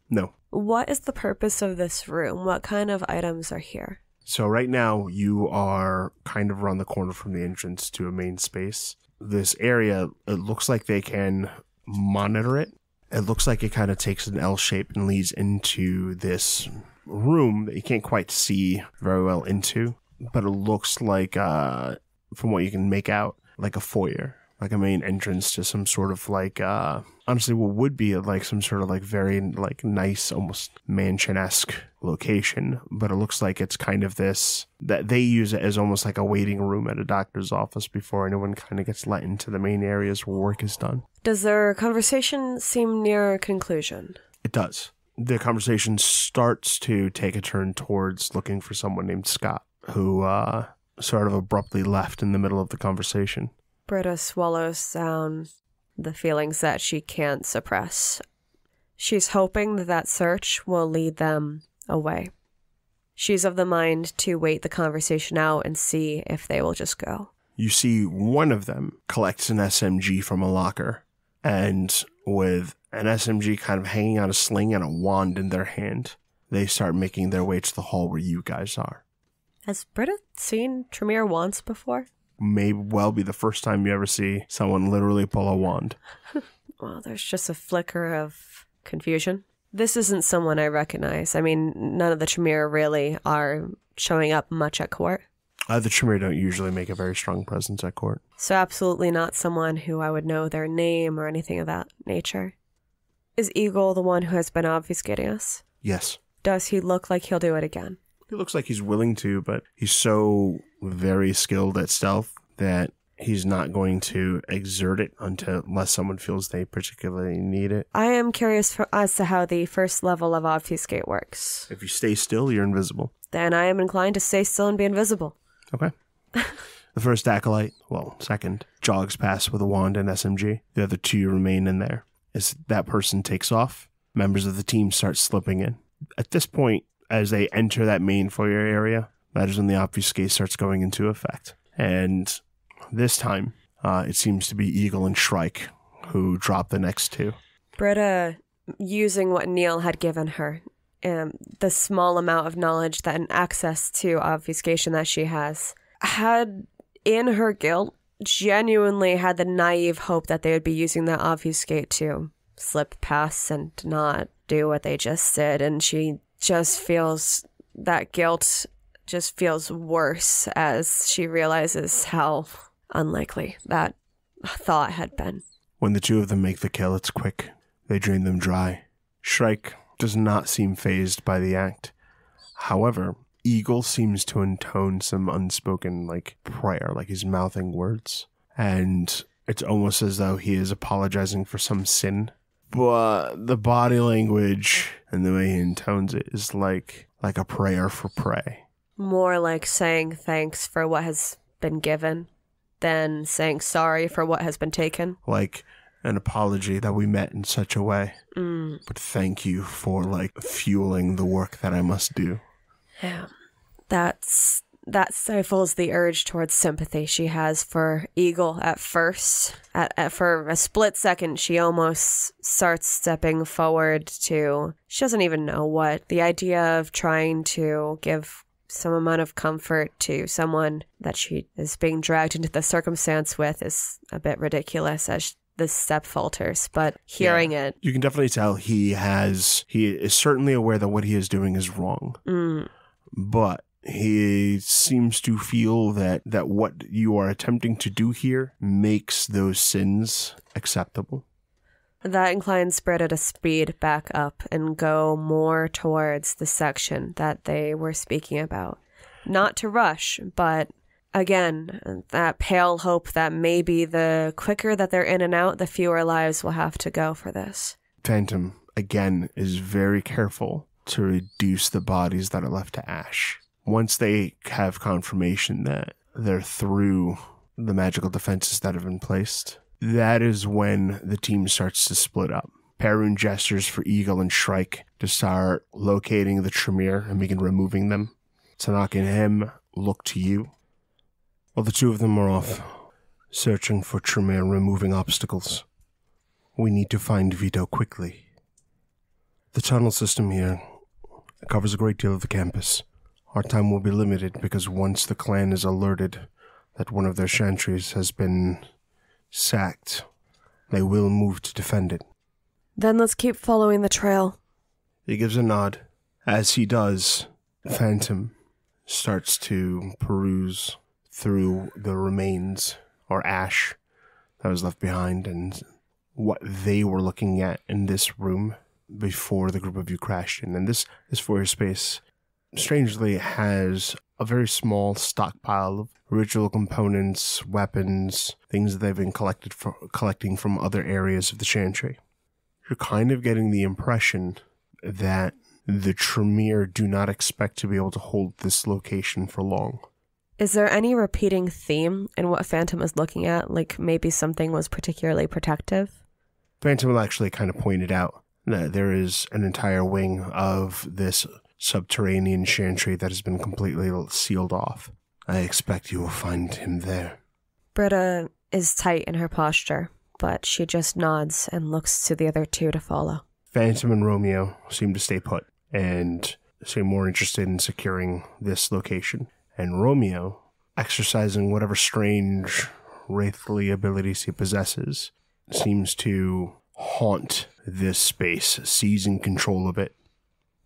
[SPEAKER 1] No.
[SPEAKER 2] What is the purpose of this room? What kind of items are here?
[SPEAKER 1] So right now, you are kind of around the corner from the entrance to a main space. This area, it looks like they can monitor it. It looks like it kind of takes an L shape and leads into this room that you can't quite see very well into. But it looks like, from what you can make out, like a foyer. Like a main entrance to some sort of like, honestly, what would be like some sort of like very like nice, almost mansion-esque location. But it looks like it's kind of this, that they use it as almost like a waiting room at a doctor's office before anyone kind of gets let into the main areas where work is done.
[SPEAKER 2] Does their conversation seem near a conclusion?
[SPEAKER 1] It does. The conversation starts to take a turn towards looking for someone named Scott, who sort of abruptly left in the middle of the conversation.
[SPEAKER 2] Britta swallows down the feelings that she can't suppress. She's hoping that search will lead them away. She's of the mind to wait the conversation out and see if they will just go.
[SPEAKER 1] You see one of them collects an SMG from a locker, and with an SMG kind of hanging on a sling and a wand in their hand, they start making their way to the hall where you guys are.
[SPEAKER 2] Has Britta seen Tremere wands before?
[SPEAKER 1] May well be the first time you ever see someone literally pull a wand.
[SPEAKER 2] Well, there's just a flicker of confusion. This isn't someone I recognize. I mean, none of the Tremere really are showing up much at court.
[SPEAKER 1] The Tremere don't usually make a very strong presence at court.
[SPEAKER 2] So absolutely not someone who I would know their name or anything of that nature. Is Eagle the one who has been obfuscating us?
[SPEAKER 1] Yes.
[SPEAKER 2] Does he look like he'll do it again?
[SPEAKER 1] He looks like he's willing to, but he's so very skilled at stealth that he's not going to exert it unless someone feels they particularly need it.
[SPEAKER 2] I am curious as to how the first level of obfuscate works.
[SPEAKER 1] If you stay still, you're invisible.
[SPEAKER 2] Then I am inclined to stay still and be invisible.
[SPEAKER 1] Okay. The first acolyte, well, second, jogs past with a wand and SMG. The other 2 remain in there. As that person takes off, members of the team start slipping in. At this point, as they enter that main foyer area, that is when the obfuscate starts going into effect. And this time, it seems to be Eagle and Shrike who drop the next 2.
[SPEAKER 2] Britta, using what Neil had given her, the small amount of knowledge that and access to obfuscation that she has, had in her guilt genuinely had the naive hope that they would be using that obfuscate to slip past and not do what they just did. And she just feels that guilt just feels worse as she realizes how unlikely that thought had been.
[SPEAKER 1] When the 2 of them make the kill, it's quick. They drain them dry. Shrike does not seem fazed by the act. However, Eagle seems to intone some unspoken, like, prayer, like he's mouthing words. And it's almost as though he is apologizing for some sin. But the body language and the way he intones it is like a prayer for prey.
[SPEAKER 2] More like saying thanks for what has been given than saying sorry for what has been taken.
[SPEAKER 1] Like an apology that we met in such a way. But thank you for, like, fueling the work that I must do.
[SPEAKER 2] Yeah. That stifles the urge towards sympathy she has for Eagle at first. For a split second, she almost starts stepping forward to, she doesn't even know what. The idea of trying to give some amount of comfort to someone that she is being dragged into the circumstance with is a bit ridiculous as the step falters, but hearing it.
[SPEAKER 1] You can definitely tell he is certainly aware that what he is doing is wrong. But he seems to feel that what you are attempting to do here makes those sins acceptable.
[SPEAKER 2] That inclines Britta to speed back up and go more towards the section that they were speaking about. Not to rush, but again, that pale hope that maybe the quicker that they're in and out, the fewer lives will have to go for this.
[SPEAKER 1] Phantom, again, is very careful to reduce the bodies that are left to ash. Once they have confirmation that they're through the magical defenses that have been placed, that is when the team starts to split up. Perun gestures for Eagle and Shrike to start locating the Tremere and begin removing them. Tanaka and him look to you. While the two of them are off, searching for Tremere, removing obstacles. We need to find Vito quickly. The tunnel system here covers a great deal of the campus. Our time will be limited because once the clan is alerted that one of their chantries has been sacked, they will move to defend it.
[SPEAKER 2] Then let's keep following the trail.
[SPEAKER 1] He gives a nod. As he does, Phantom starts to peruse through the remains or ash that was left behind and what they were looking at in this room before the group of you crashed in. And this foyer space strangely has a very small stockpile of ritual components, weapons, things that they've been collecting from other areas of the chantry. You're kind of getting the impression that the Tremere do not expect to be able to hold this location for long.
[SPEAKER 2] Is there any repeating theme in what Phantom is looking at? Like maybe something was particularly protective?
[SPEAKER 1] Phantom will actually kind of point it out. There is an entire wing of this subterranean chantry that has been completely sealed off. I expect you will find him there.
[SPEAKER 2] Britta is tight in her posture, but she just nods and looks to the other two to follow.
[SPEAKER 1] Phantom and Romeo seem to stay put and seem more interested in securing this location. And Romeo, exercising whatever strange wraithly abilities he possesses, seems to haunt this space, seizing control of it.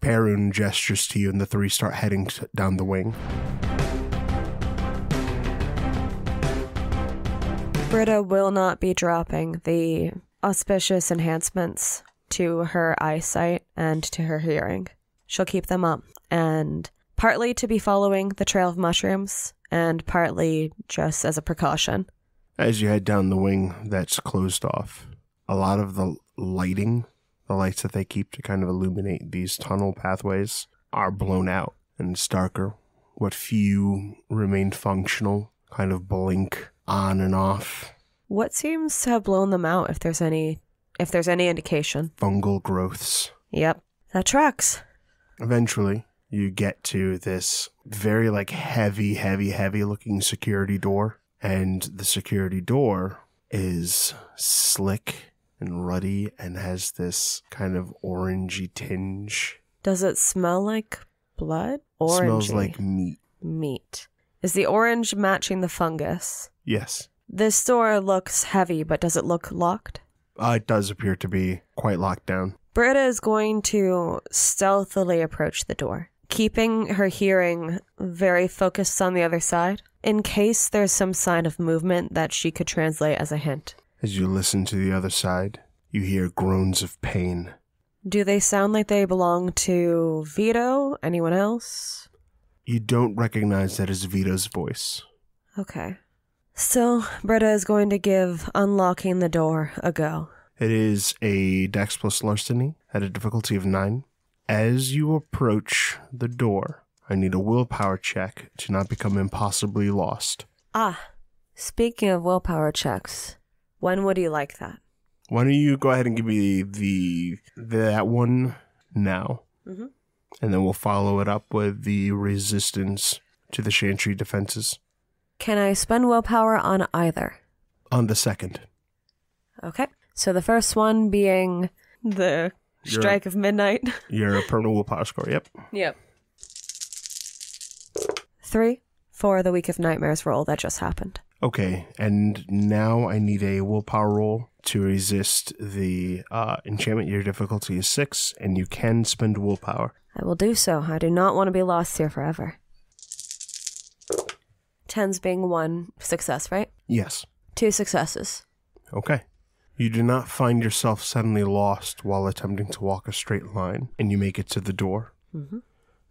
[SPEAKER 1] Perun gestures to you and the three start heading down the wing.
[SPEAKER 2] Britta will not be dropping the auspicious enhancements to her eyesight and to her hearing. She'll keep them up, and partly to be following the trail of mushrooms, and partly just as a precaution.
[SPEAKER 1] As you head down the wing that's closed off, a lot of the lighting, the lights that they keep to kind of illuminate these tunnel pathways, are blown out, and it's darker. What few remain functional kind of blink on and off.
[SPEAKER 2] What seems to have blown them out, if there's any indication?
[SPEAKER 1] Fungal growths.
[SPEAKER 2] Yep, that tracks.
[SPEAKER 1] Eventually, you get to this very heavy looking security door. And the security door is slick and ruddy and has this kind of orangey tinge.
[SPEAKER 2] Does it smell like blood? Orangey.
[SPEAKER 1] Smells like meat.
[SPEAKER 2] Meat. Is the orange matching the fungus?
[SPEAKER 1] Yes.
[SPEAKER 2] This door looks heavy, but does it look locked?
[SPEAKER 1] It does appear to be quite locked down.
[SPEAKER 2] Britta is going to stealthily approach the door, keeping her hearing very focused on the other side, in case there's some sign of movement that she could translate as a hint.
[SPEAKER 1] As you listen to the other side, you hear groans of pain.
[SPEAKER 2] Do they sound like they belong to Vito? Anyone else?
[SPEAKER 1] You don't recognize that as Vito's voice.
[SPEAKER 2] Okay. So, Britta is going to give unlocking the door a go.
[SPEAKER 1] It is a Dex plus Larceny at a difficulty of 9. As you approach the door, I need a willpower check to not become impossibly lost.
[SPEAKER 2] Speaking of willpower checks, when would you like that?
[SPEAKER 1] Why don't you go ahead and give me that one now?
[SPEAKER 2] Mm-hmm.
[SPEAKER 1] And then we'll follow it up with the resistance to the chantry defenses.
[SPEAKER 2] Can I spend willpower on either?
[SPEAKER 1] On the second.
[SPEAKER 2] Okay. So the first one being the strike of midnight.
[SPEAKER 1] Your permanent willpower score, yep.
[SPEAKER 2] Yep. 3 for the Week of Nightmares roll that just happened.
[SPEAKER 1] Okay, and now I need a willpower roll to resist the enchantment. Your difficulty is 6, and you can spend willpower.
[SPEAKER 2] I will do so. I do not want to be lost here forever. 10s being 1 success, right?
[SPEAKER 1] Yes.
[SPEAKER 2] 2 successes.
[SPEAKER 1] Okay. You do not find yourself suddenly lost while attempting to walk a straight line, and you make it to the door.
[SPEAKER 2] Mm-hmm.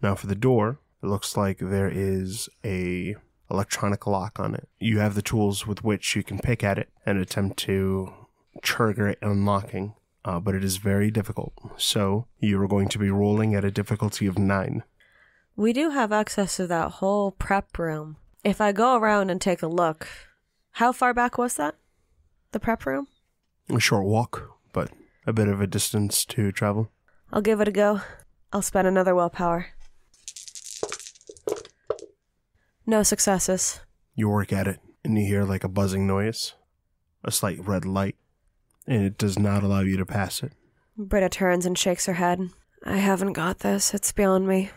[SPEAKER 1] Now for the door, it looks like there is a electronic lock on it. You have the tools with which you can pick at it and attempt to trigger it unlocking, but it is very difficult. So you are going to be rolling at a difficulty of 9.
[SPEAKER 2] We do have access to that whole prep room. If I go around and take a look, how far back was that? The prep room?
[SPEAKER 1] A short walk, but a bit of a distance to travel.
[SPEAKER 2] I'll give it a go. I'll spend another willpower. No successes.
[SPEAKER 1] You work at it, and you hear like a buzzing noise, a slight red light, and it does not allow you to pass it.
[SPEAKER 2] Britta turns and shakes her head. I haven't got this. It's beyond me.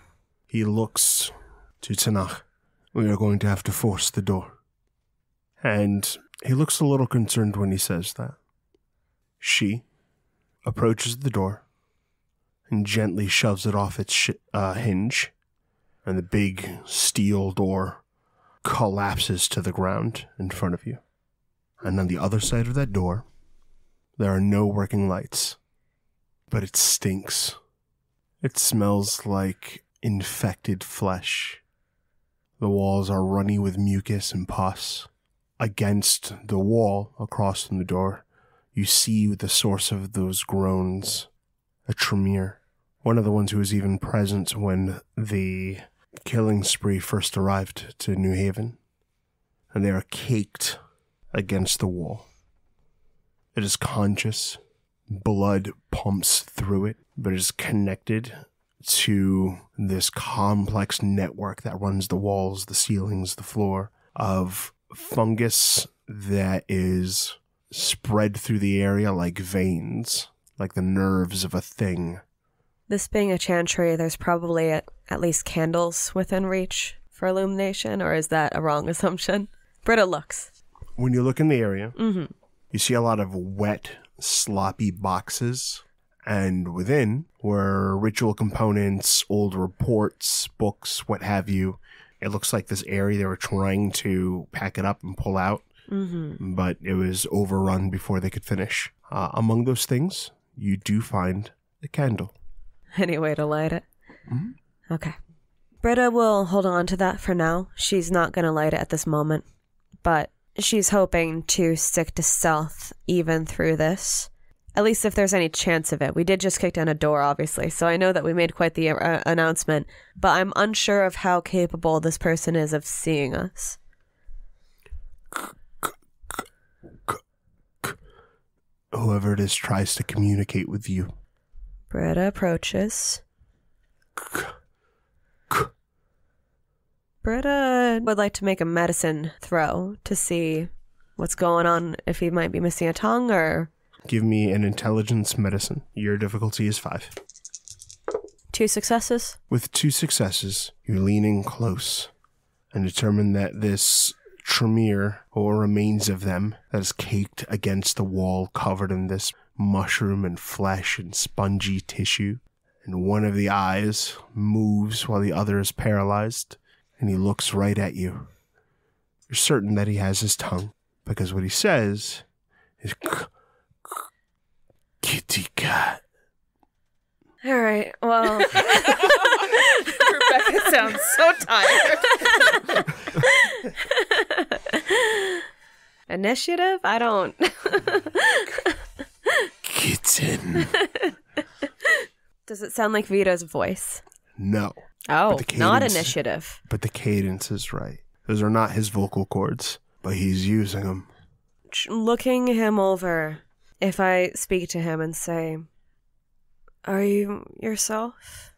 [SPEAKER 1] He looks to Tanakh. We are going to have to force the door. And he looks a little concerned when he says that. She approaches the door and gently shoves it off its hinge, and the big steel door collapses to the ground in front of you. And on the other side of that door, there are no working lights, but it stinks. It smells like infected flesh. The walls are runny with mucus and pus. Against the wall across from the door, you see the source of those groans, a Tremere, one of the ones who was even present when the killing spree first arrived to New Haven, and they are caked against the wall. It is conscious, blood pumps through it, but it is connected to this complex network that runs the walls, the ceilings, the floor, of fungus that is spread through the area like veins, like the nerves of a thing.
[SPEAKER 2] This being a chantry, there's probably at least candles within reach for illumination, or is that a wrong assumption? Britta looks.
[SPEAKER 1] When you look in the area, you see a lot of wet, sloppy boxes, and within were ritual components, old reports, books, what have you. It looks like this area they were trying to pack it up and pull out, but it was overrun before they could finish. Among those things, you do find a candle.
[SPEAKER 2] Any way to light it? Okay. Britta will hold on to that for now. She's not going to light it at this moment, but she's hoping to stick to stealth even through this. At least if there's any chance of it. We did just kick down a door, obviously, so I know that we made quite the announcement, but I'm unsure of how capable this person is of seeing us.
[SPEAKER 1] Whoever it is tries to communicate with you.
[SPEAKER 2] Britta approaches. Britta would like to make a medicine throw to see what's going on, if he might be missing a tongue, or...
[SPEAKER 1] Give me an intelligence medicine. Your difficulty is 5.
[SPEAKER 2] 2 successes?
[SPEAKER 1] With 2 successes, you're leaning close and determine that this Tremere, or remains of them, that is caked against the wall, covered in this mushroom and flesh and spongy tissue, and one of the eyes moves while the other is paralyzed, and he looks right at you. You're certain that he has his tongue, because what he says is, kitty cat.
[SPEAKER 2] All right, well...
[SPEAKER 4] Becca sounds so tired.
[SPEAKER 2] Initiative? I don't.
[SPEAKER 1] Kitten.
[SPEAKER 2] Does it sound like Vito's voice?
[SPEAKER 1] No.
[SPEAKER 2] Oh,
[SPEAKER 1] But the
[SPEAKER 2] not
[SPEAKER 1] cadence-
[SPEAKER 2] initiative.
[SPEAKER 1] But the cadence is right. Those are not his vocal cords, but he's using them.
[SPEAKER 2] Looking him over, if I speak to him and say, "Are you yourself?"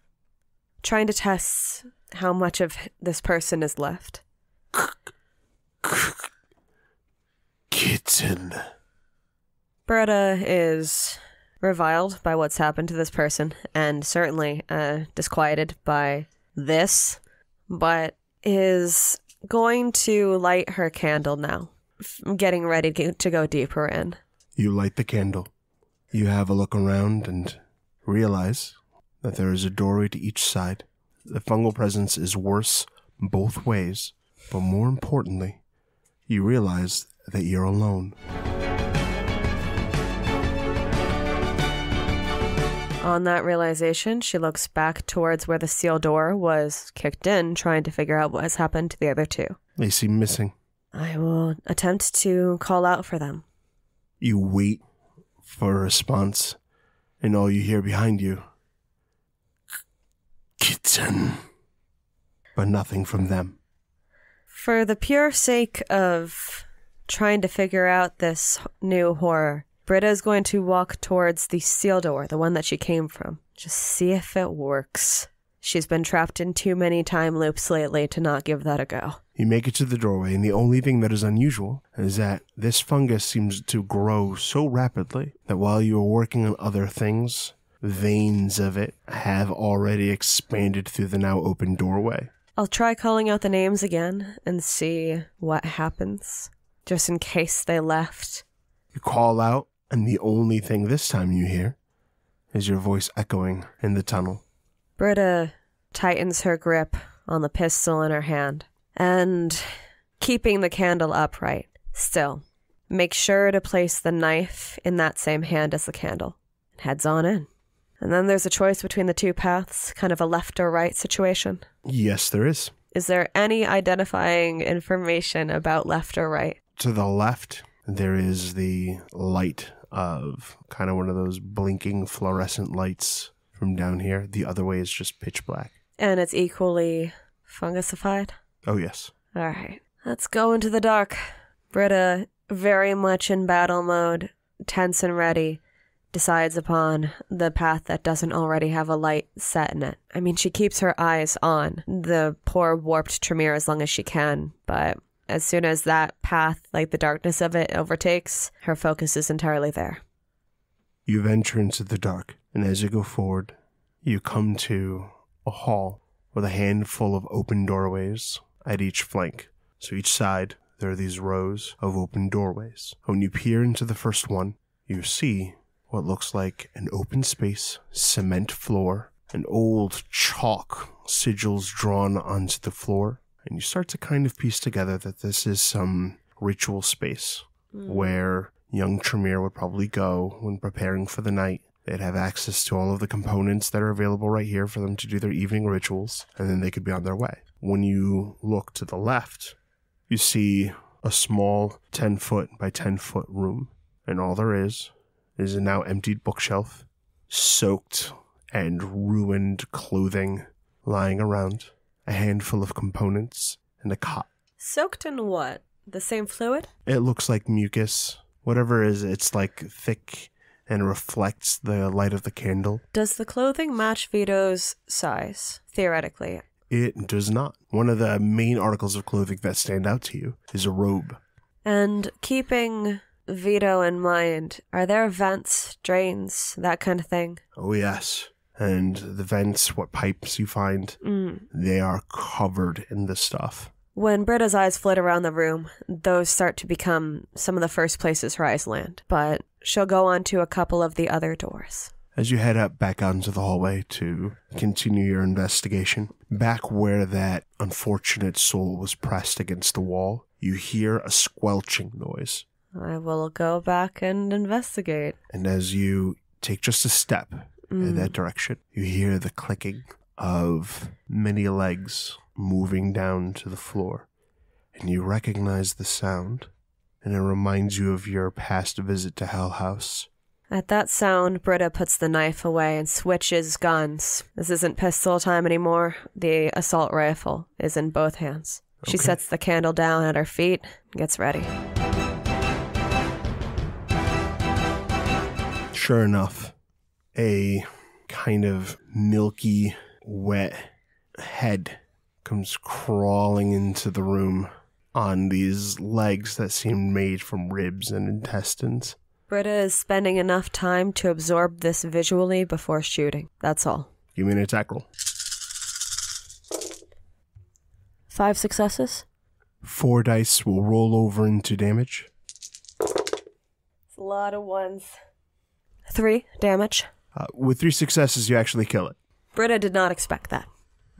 [SPEAKER 2] Trying to test how much of this person is left.
[SPEAKER 1] Kitten.
[SPEAKER 2] Britta is reviled by what's happened to this person, and certainly disquieted by this, but is going to light her candle now, getting ready to go deeper in.
[SPEAKER 1] You light the candle. You have a look around and realize that there is a doorway to each side. The fungal presence is worse both ways, but more importantly, you realize that you're alone.
[SPEAKER 2] On that realization, she looks back towards where the steel door was kicked in, trying to figure out what has happened to the other two.
[SPEAKER 1] They seem missing.
[SPEAKER 2] I will attempt to call out for them.
[SPEAKER 1] You wait for a response, and all you hear behind you, kitten, but nothing from them.
[SPEAKER 2] For the pure sake of trying to figure out this new horror, Britta is going to walk towards the steel door, the one that she came from. Just see if it works. She's been trapped in too many time loops lately to not give that a go.
[SPEAKER 1] You make it to the doorway, and the only thing that is unusual is that this fungus seems to grow so rapidly that while you are working on other things, veins of it have already expanded through the now open doorway.
[SPEAKER 2] I'll try calling out the names again and see what happens, just in case they left.
[SPEAKER 1] You call out, and the only thing this time you hear is your voice echoing in the tunnel.
[SPEAKER 2] Britta tightens her grip on the pistol in her hand, and keeping the candle upright, still, make sure to place the knife in that same hand as the candle. Heads on in. And then there's a choice between the two paths, kind of a left or right situation.
[SPEAKER 1] Yes, there is.
[SPEAKER 2] Is there any identifying information about left or right?
[SPEAKER 1] To the left, there is the light of kind of one of those blinking fluorescent lights from down here. The other way is just pitch black.
[SPEAKER 2] And it's equally fungusified?
[SPEAKER 1] Oh, yes.
[SPEAKER 2] All right. Let's go into the dark. Britta, very much in battle mode, tense and ready, decides upon the path that doesn't already have a light set in it. I mean, she keeps her eyes on the poor warped Tremere as long as she can, but as soon as that path, like the darkness of it, overtakes, her focus is entirely there.
[SPEAKER 1] You venture into the dark, and as you go forward, you come to a hall with a handful of open doorways at each flank. So each side, there are these rows of open doorways. When you peer into the first one, you see what looks like an open space, cement floor, and old chalk sigils drawn onto the floor. And you start to kind of piece together that this is some ritual space where young Tremere would probably go when preparing for the night. They'd have access to all of the components that are available right here for them to do their evening rituals, and then they could be on their way. When you look to the left, you see a small 10-foot by 10-foot room, and all there is a now emptied bookshelf, soaked and ruined clothing lying around, a handful of components, and a cot.
[SPEAKER 2] Soaked in what? The same fluid?
[SPEAKER 1] It looks like mucus. Whatever it is, it's like thick and reflects the light of the candle.
[SPEAKER 2] Does the clothing match Vito's size, theoretically?
[SPEAKER 1] It does not. One of the main articles of clothing that stand out to you is a robe.
[SPEAKER 2] And keeping Vito in mind, are there vents, drains, that kind of thing?
[SPEAKER 1] Oh, yes. And the vents, what pipes you find, they are covered in this stuff.
[SPEAKER 2] When Britta's eyes flit around the room, those start to become some of the first places her eyes land. But she'll go on to a couple of the other doors.
[SPEAKER 1] As you head up back out into the hallway to continue your investigation, back where that unfortunate soul was pressed against the wall, you hear a squelching noise.
[SPEAKER 2] I will go back and investigate.
[SPEAKER 1] And as you take just a step in that direction, you hear the clicking of many legs moving down to the floor. And you recognize the sound, and it reminds you of your past visit to Hell House.
[SPEAKER 2] At that sound, Britta puts the knife away and switches guns. This isn't pistol time anymore. The assault rifle is in both hands. She sets the candle down at her feet and gets ready.
[SPEAKER 1] Sure enough, a kind of milky, wet head comes crawling into the room on these legs that seem made from ribs and intestines.
[SPEAKER 2] Britta is spending enough time to absorb this visually before shooting. That's all.
[SPEAKER 1] Give me an attack roll.
[SPEAKER 2] 5 successes.
[SPEAKER 1] 4 dice will roll over into damage.
[SPEAKER 2] It's a lot of ones. 3 damage.
[SPEAKER 1] With 3 successes, you actually kill it.
[SPEAKER 2] Britta did not expect that.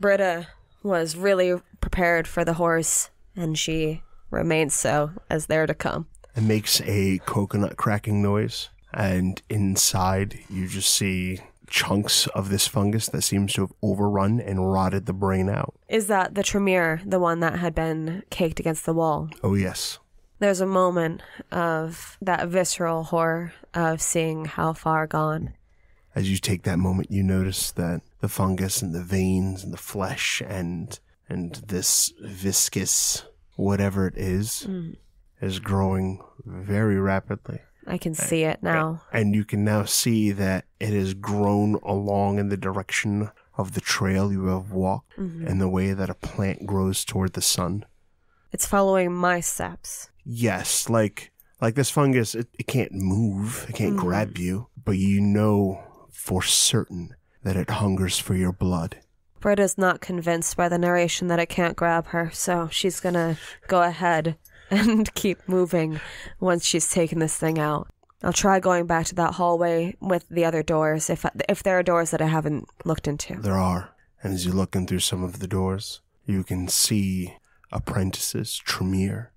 [SPEAKER 2] Britta was really prepared for the horse, and she remains so as they're to come.
[SPEAKER 1] It makes a coconut cracking noise, and inside you just see chunks of this fungus that seems to have overrun and rotted the brain out.
[SPEAKER 2] Is that the tremere, the one that had been caked against the wall?
[SPEAKER 1] Oh, yes.
[SPEAKER 2] There's a moment of that visceral horror of seeing how far gone.
[SPEAKER 1] As you take that moment, you notice that the fungus and the veins and the flesh and this viscous whatever it is growing very rapidly.
[SPEAKER 2] I can see it now.
[SPEAKER 1] And you can now see that it has grown along in the direction of the trail you have walked and the way that a plant grows toward the sun.
[SPEAKER 2] It's following my steps.
[SPEAKER 1] Yes, like this fungus, it can't move, it can't grab you, but you know for certain that it hungers for your blood.
[SPEAKER 2] Britta's not convinced by the narration that it can't grab her, so she's gonna go ahead and keep moving once she's taken this thing out. I'll try going back to that hallway with the other doors, if there are doors that I haven't looked into.
[SPEAKER 1] There are, and as you look in through some of the doors, you can see apprentices, Tremere,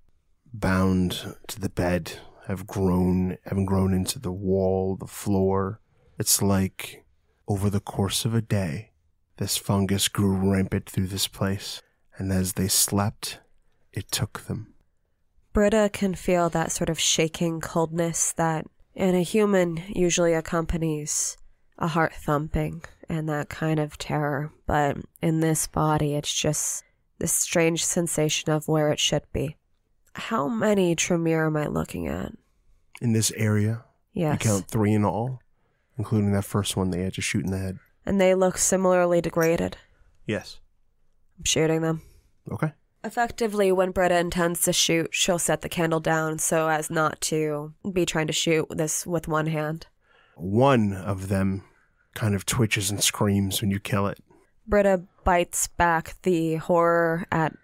[SPEAKER 1] bound to the bed, having grown into the wall, the floor. It's like, over the course of a day, this fungus grew rampant through this place, and as they slept, it took them.
[SPEAKER 2] Britta can feel that sort of shaking coldness that in a human usually accompanies a heart thumping and that kind of terror, but in this body it's just this strange sensation of where it should be. How many Tremere am I looking at?
[SPEAKER 1] In this area,
[SPEAKER 2] Yes.
[SPEAKER 1] you count 3 in all, including that first one they had to shoot in the head.
[SPEAKER 2] And they look similarly degraded.
[SPEAKER 1] Yes.
[SPEAKER 2] I'm shooting them.
[SPEAKER 1] Okay.
[SPEAKER 2] Effectively, when Britta intends to shoot, she'll set the candle down so as not to be trying to shoot this with one hand.
[SPEAKER 1] One of them kind of twitches and screams when you kill it.
[SPEAKER 2] Britta bites back the horror at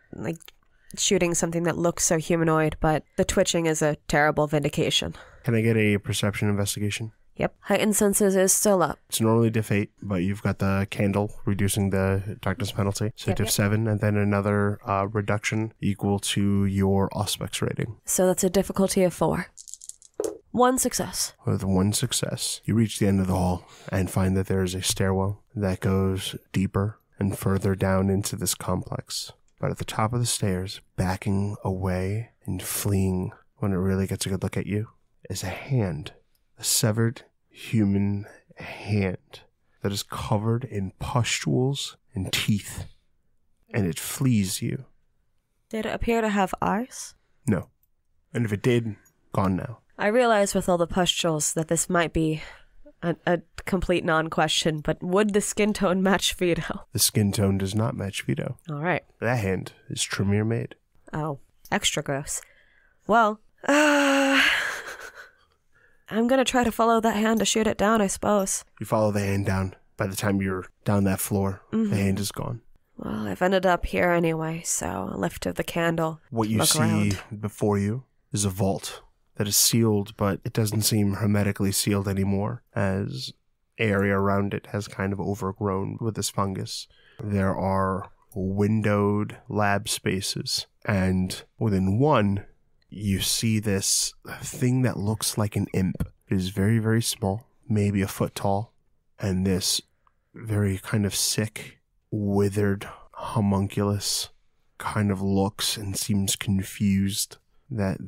[SPEAKER 2] shooting something that looks so humanoid, but the twitching is a terrible vindication.
[SPEAKER 1] Can I get a perception investigation?
[SPEAKER 2] Yep. Heightened senses is still up.
[SPEAKER 1] It's normally diff 8, but you've got the candle reducing the darkness penalty. So diff 7, and then another reduction equal to your Auspex rating.
[SPEAKER 2] So that's a difficulty of 4. 1 success.
[SPEAKER 1] With 1 success, you reach the end of the hall and find that there is a stairwell that goes deeper and further down into this complex. But at the top of the stairs, backing away and fleeing when it really gets a good look at you, is a hand. A severed human hand that is covered in pustules and teeth, and it flees you.
[SPEAKER 2] Did it appear to have eyes?
[SPEAKER 1] No. And if it did, gone now.
[SPEAKER 2] I realize with all the pustules that this might be a complete non-question, but would the skin tone match Vito?
[SPEAKER 1] The skin tone does not match Vito.
[SPEAKER 2] All right.
[SPEAKER 1] That hand is Tremere made.
[SPEAKER 2] Oh, extra gross. Well, I'm going to try to follow that hand to shoot it down, I suppose.
[SPEAKER 1] You follow the hand down. By the time you're down that floor, the hand is gone.
[SPEAKER 2] Well, I've ended up here anyway, so a lift of the candle.
[SPEAKER 1] What you see
[SPEAKER 2] around
[SPEAKER 1] before you is a vault that is sealed, but it doesn't seem hermetically sealed anymore, as area around it has kind of overgrown with this fungus. There are windowed lab spaces, and within one, you see this thing that looks like an imp. It is very, very small, maybe a foot tall, and this very kind of sick withered homunculus kind of looks and seems confused that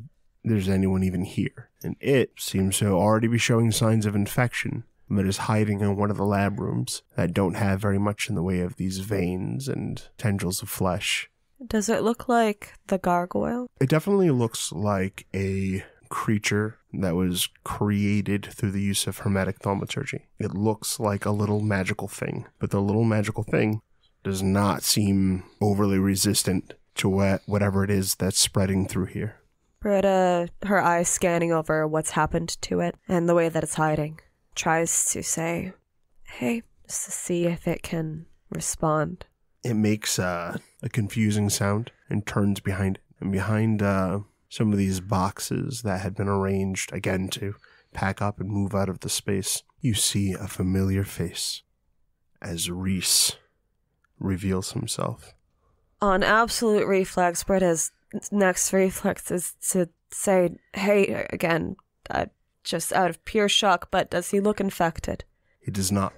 [SPEAKER 1] there's anyone even here. And it seems to already be showing signs of infection, but is hiding in one of the lab rooms that don't have very much in the way of these veins and tendrils of flesh.
[SPEAKER 2] Does it look like the gargoyle?
[SPEAKER 1] It definitely looks like a creature that was created through the use of hermetic thaumaturgy. It looks like a little magical thing, but the little magical thing does not seem overly resistant to whatever it is that's spreading through here.
[SPEAKER 2] Britta, her eyes scanning over what's happened to it and the way that it's hiding, tries to say, hey, just to see if it can respond.
[SPEAKER 1] It makes a confusing sound and turns behind it. And behind some of these boxes that had been arranged, again, to pack up and move out of the space, you see a familiar face as Reese reveals himself.
[SPEAKER 2] On absolute reflex, Britta's next reflex is to say, hey, again, just out of pure shock, but does he look infected?
[SPEAKER 1] He does not.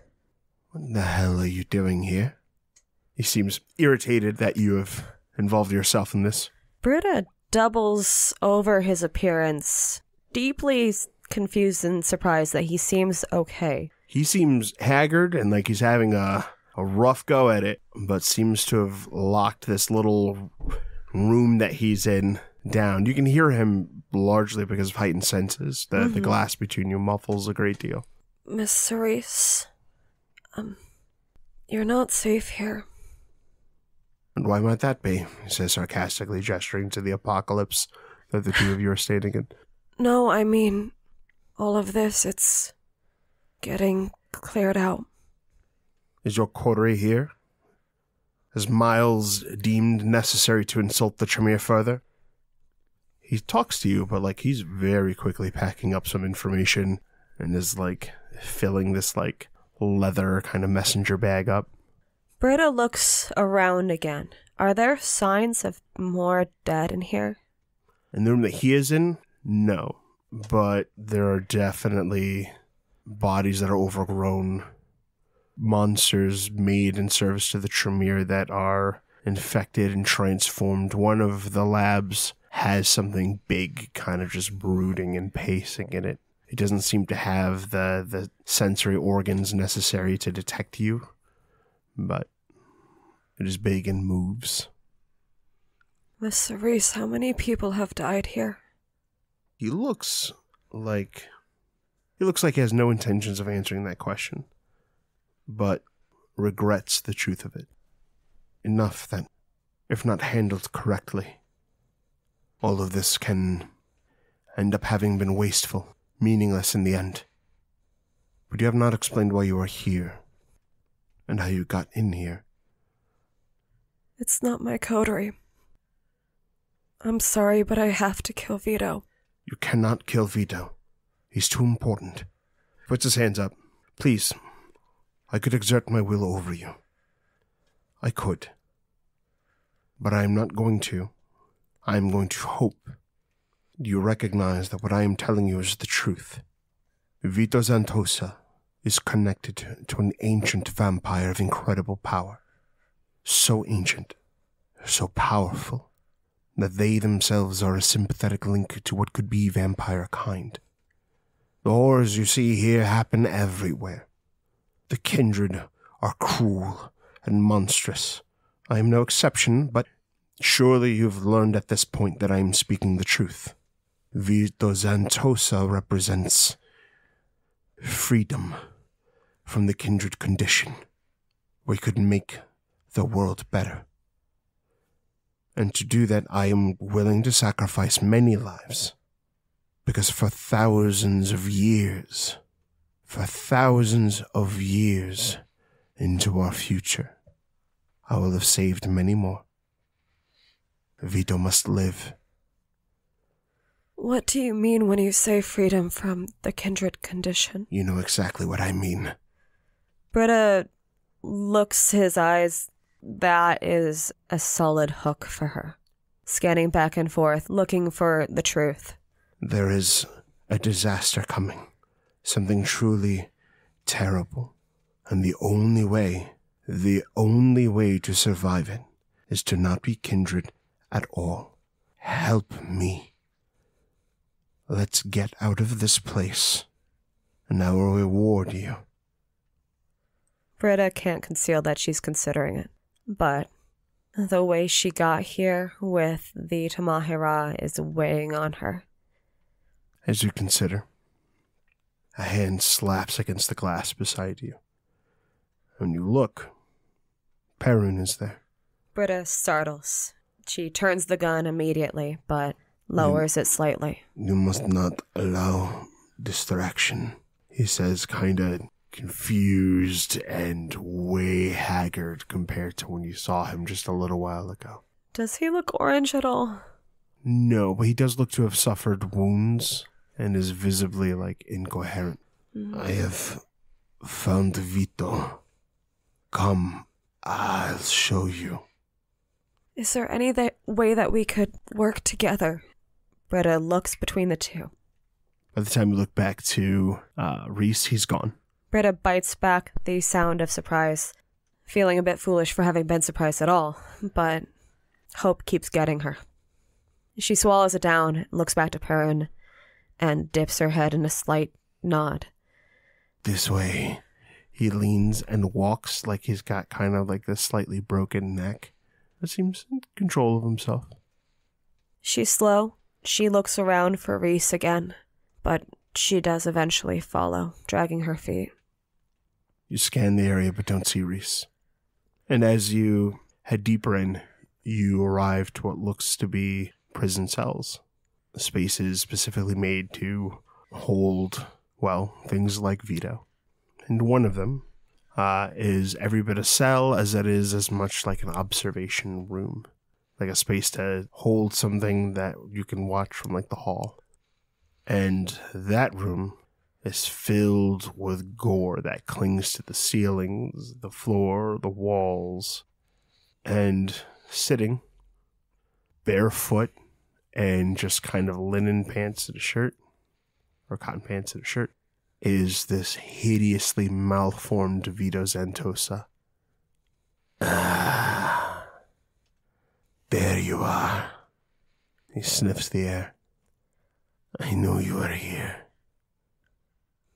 [SPEAKER 1] What the hell are you doing here? He seems irritated that you have involved yourself in this.
[SPEAKER 2] Britta doubles over his appearance, deeply confused and surprised that he seems okay.
[SPEAKER 1] He seems haggard and like he's having a rough go at it, but seems to have locked this little room that he's in down. You can hear him largely because of heightened senses. The glass between you muffles a great deal.
[SPEAKER 2] Miss Cerise, you're not safe here.
[SPEAKER 1] And why might that be? He says sarcastically, gesturing to the apocalypse that the two of you are standing in.
[SPEAKER 2] No, I mean, all of this, it's getting cleared out.
[SPEAKER 1] Is your coterie here? Has Miles deemed necessary to insult the Tremere further? He talks to you, but like he's very quickly packing up some information and is like filling this like leather kind of messenger bag up.
[SPEAKER 2] Britta looks around again. Are there signs of more dead in here?
[SPEAKER 1] In the room that he is in, no. But there are definitely bodies that are overgrown. Monsters made in service to the Tremere that are infected and transformed. One of the labs has something big kind of just brooding and pacing in it. It doesn't seem to have the sensory organs necessary to detect you, but it is big and moves.
[SPEAKER 2] Miss Cerise, how many people have died here?
[SPEAKER 1] He looks like he has no intentions of answering that question, but regrets the truth of it. Enough that, if not handled correctly, all of this can end up having been wasteful, meaningless in the end. But you have not explained why you are here, and how you got in here.
[SPEAKER 2] It's not my coterie. I'm sorry, but I have to kill Vito.
[SPEAKER 1] You cannot kill Vito. He's too important. Puts his hands up. Please, I could exert my will over you. I could. But I am not going to. I am going to hope. Do you recognize that what I am telling you is the truth? Vito Zantosa is connected to an ancient vampire of incredible power. So ancient, so powerful, that they themselves are a sympathetic link to what could be vampire kind. The horrors you see here happen everywhere. The kindred are cruel and monstrous. I am no exception, but surely you've learned at this point that I am speaking the truth. Vito Zantosa represents freedom from the kindred condition. We could make the world better. And to do that, I am willing to sacrifice many lives. Because for thousands of years into our future, I will have saved many more. Vito must live.
[SPEAKER 2] What do you mean when you say freedom from the kindred condition?
[SPEAKER 1] You know exactly what I mean.
[SPEAKER 2] Britta looks his eyes. That is a solid hook for her. Scanning back and forth, looking for the truth.
[SPEAKER 1] There is a disaster coming. Something truly terrible. And the only way The only way to survive it is to not be kindred at all. Help me. Let's get out of this place, and I will reward you.
[SPEAKER 2] Britta can't conceal that she's considering it, but the way she got here with the Tamahira is weighing on her.
[SPEAKER 1] As you consider, a hand slaps against the glass beside you. When you look, Perun is there.
[SPEAKER 2] Britta startles. She turns the gun immediately, but lowers it slightly.
[SPEAKER 1] You must not allow distraction, he says, kind of confused and way haggard compared to when you saw him just a little while ago.
[SPEAKER 2] Does he look orange at all?
[SPEAKER 1] No, but he does look to have suffered wounds and is visibly, incoherent. I have found Vito. Come, I'll show you.
[SPEAKER 2] Is there any way that we could work together? Britta looks between the two.
[SPEAKER 1] By the time you look back to Reese, he's gone.
[SPEAKER 2] Britta bites back the sound of surprise, feeling a bit foolish for having been surprised at all, but hope keeps getting her. She swallows it down, looks back to Perrin, and dips her head in a slight nod.
[SPEAKER 1] This way. He leans and walks like he's got kind of like this slightly broken neck, but seems in control of himself.
[SPEAKER 2] She's slow. She looks around for Reese again, but she does eventually follow, dragging her feet.
[SPEAKER 1] You scan the area but don't see Reese. And as you head deeper in, you arrive to what looks to be prison cells. Spaces specifically made to hold, things like Vito. And one of them is every bit a cell as it is as much like an observation room. Like a space to hold something that you can watch from the hall. And that room is filled with gore that clings to the ceilings, the floor, the walls. And sitting, barefoot, and just kind of linen pants and a shirt, or cotton pants and a shirt, is this hideously malformed Vito Zantosa. Ah, there you are. He sniffs the air. I know you are here.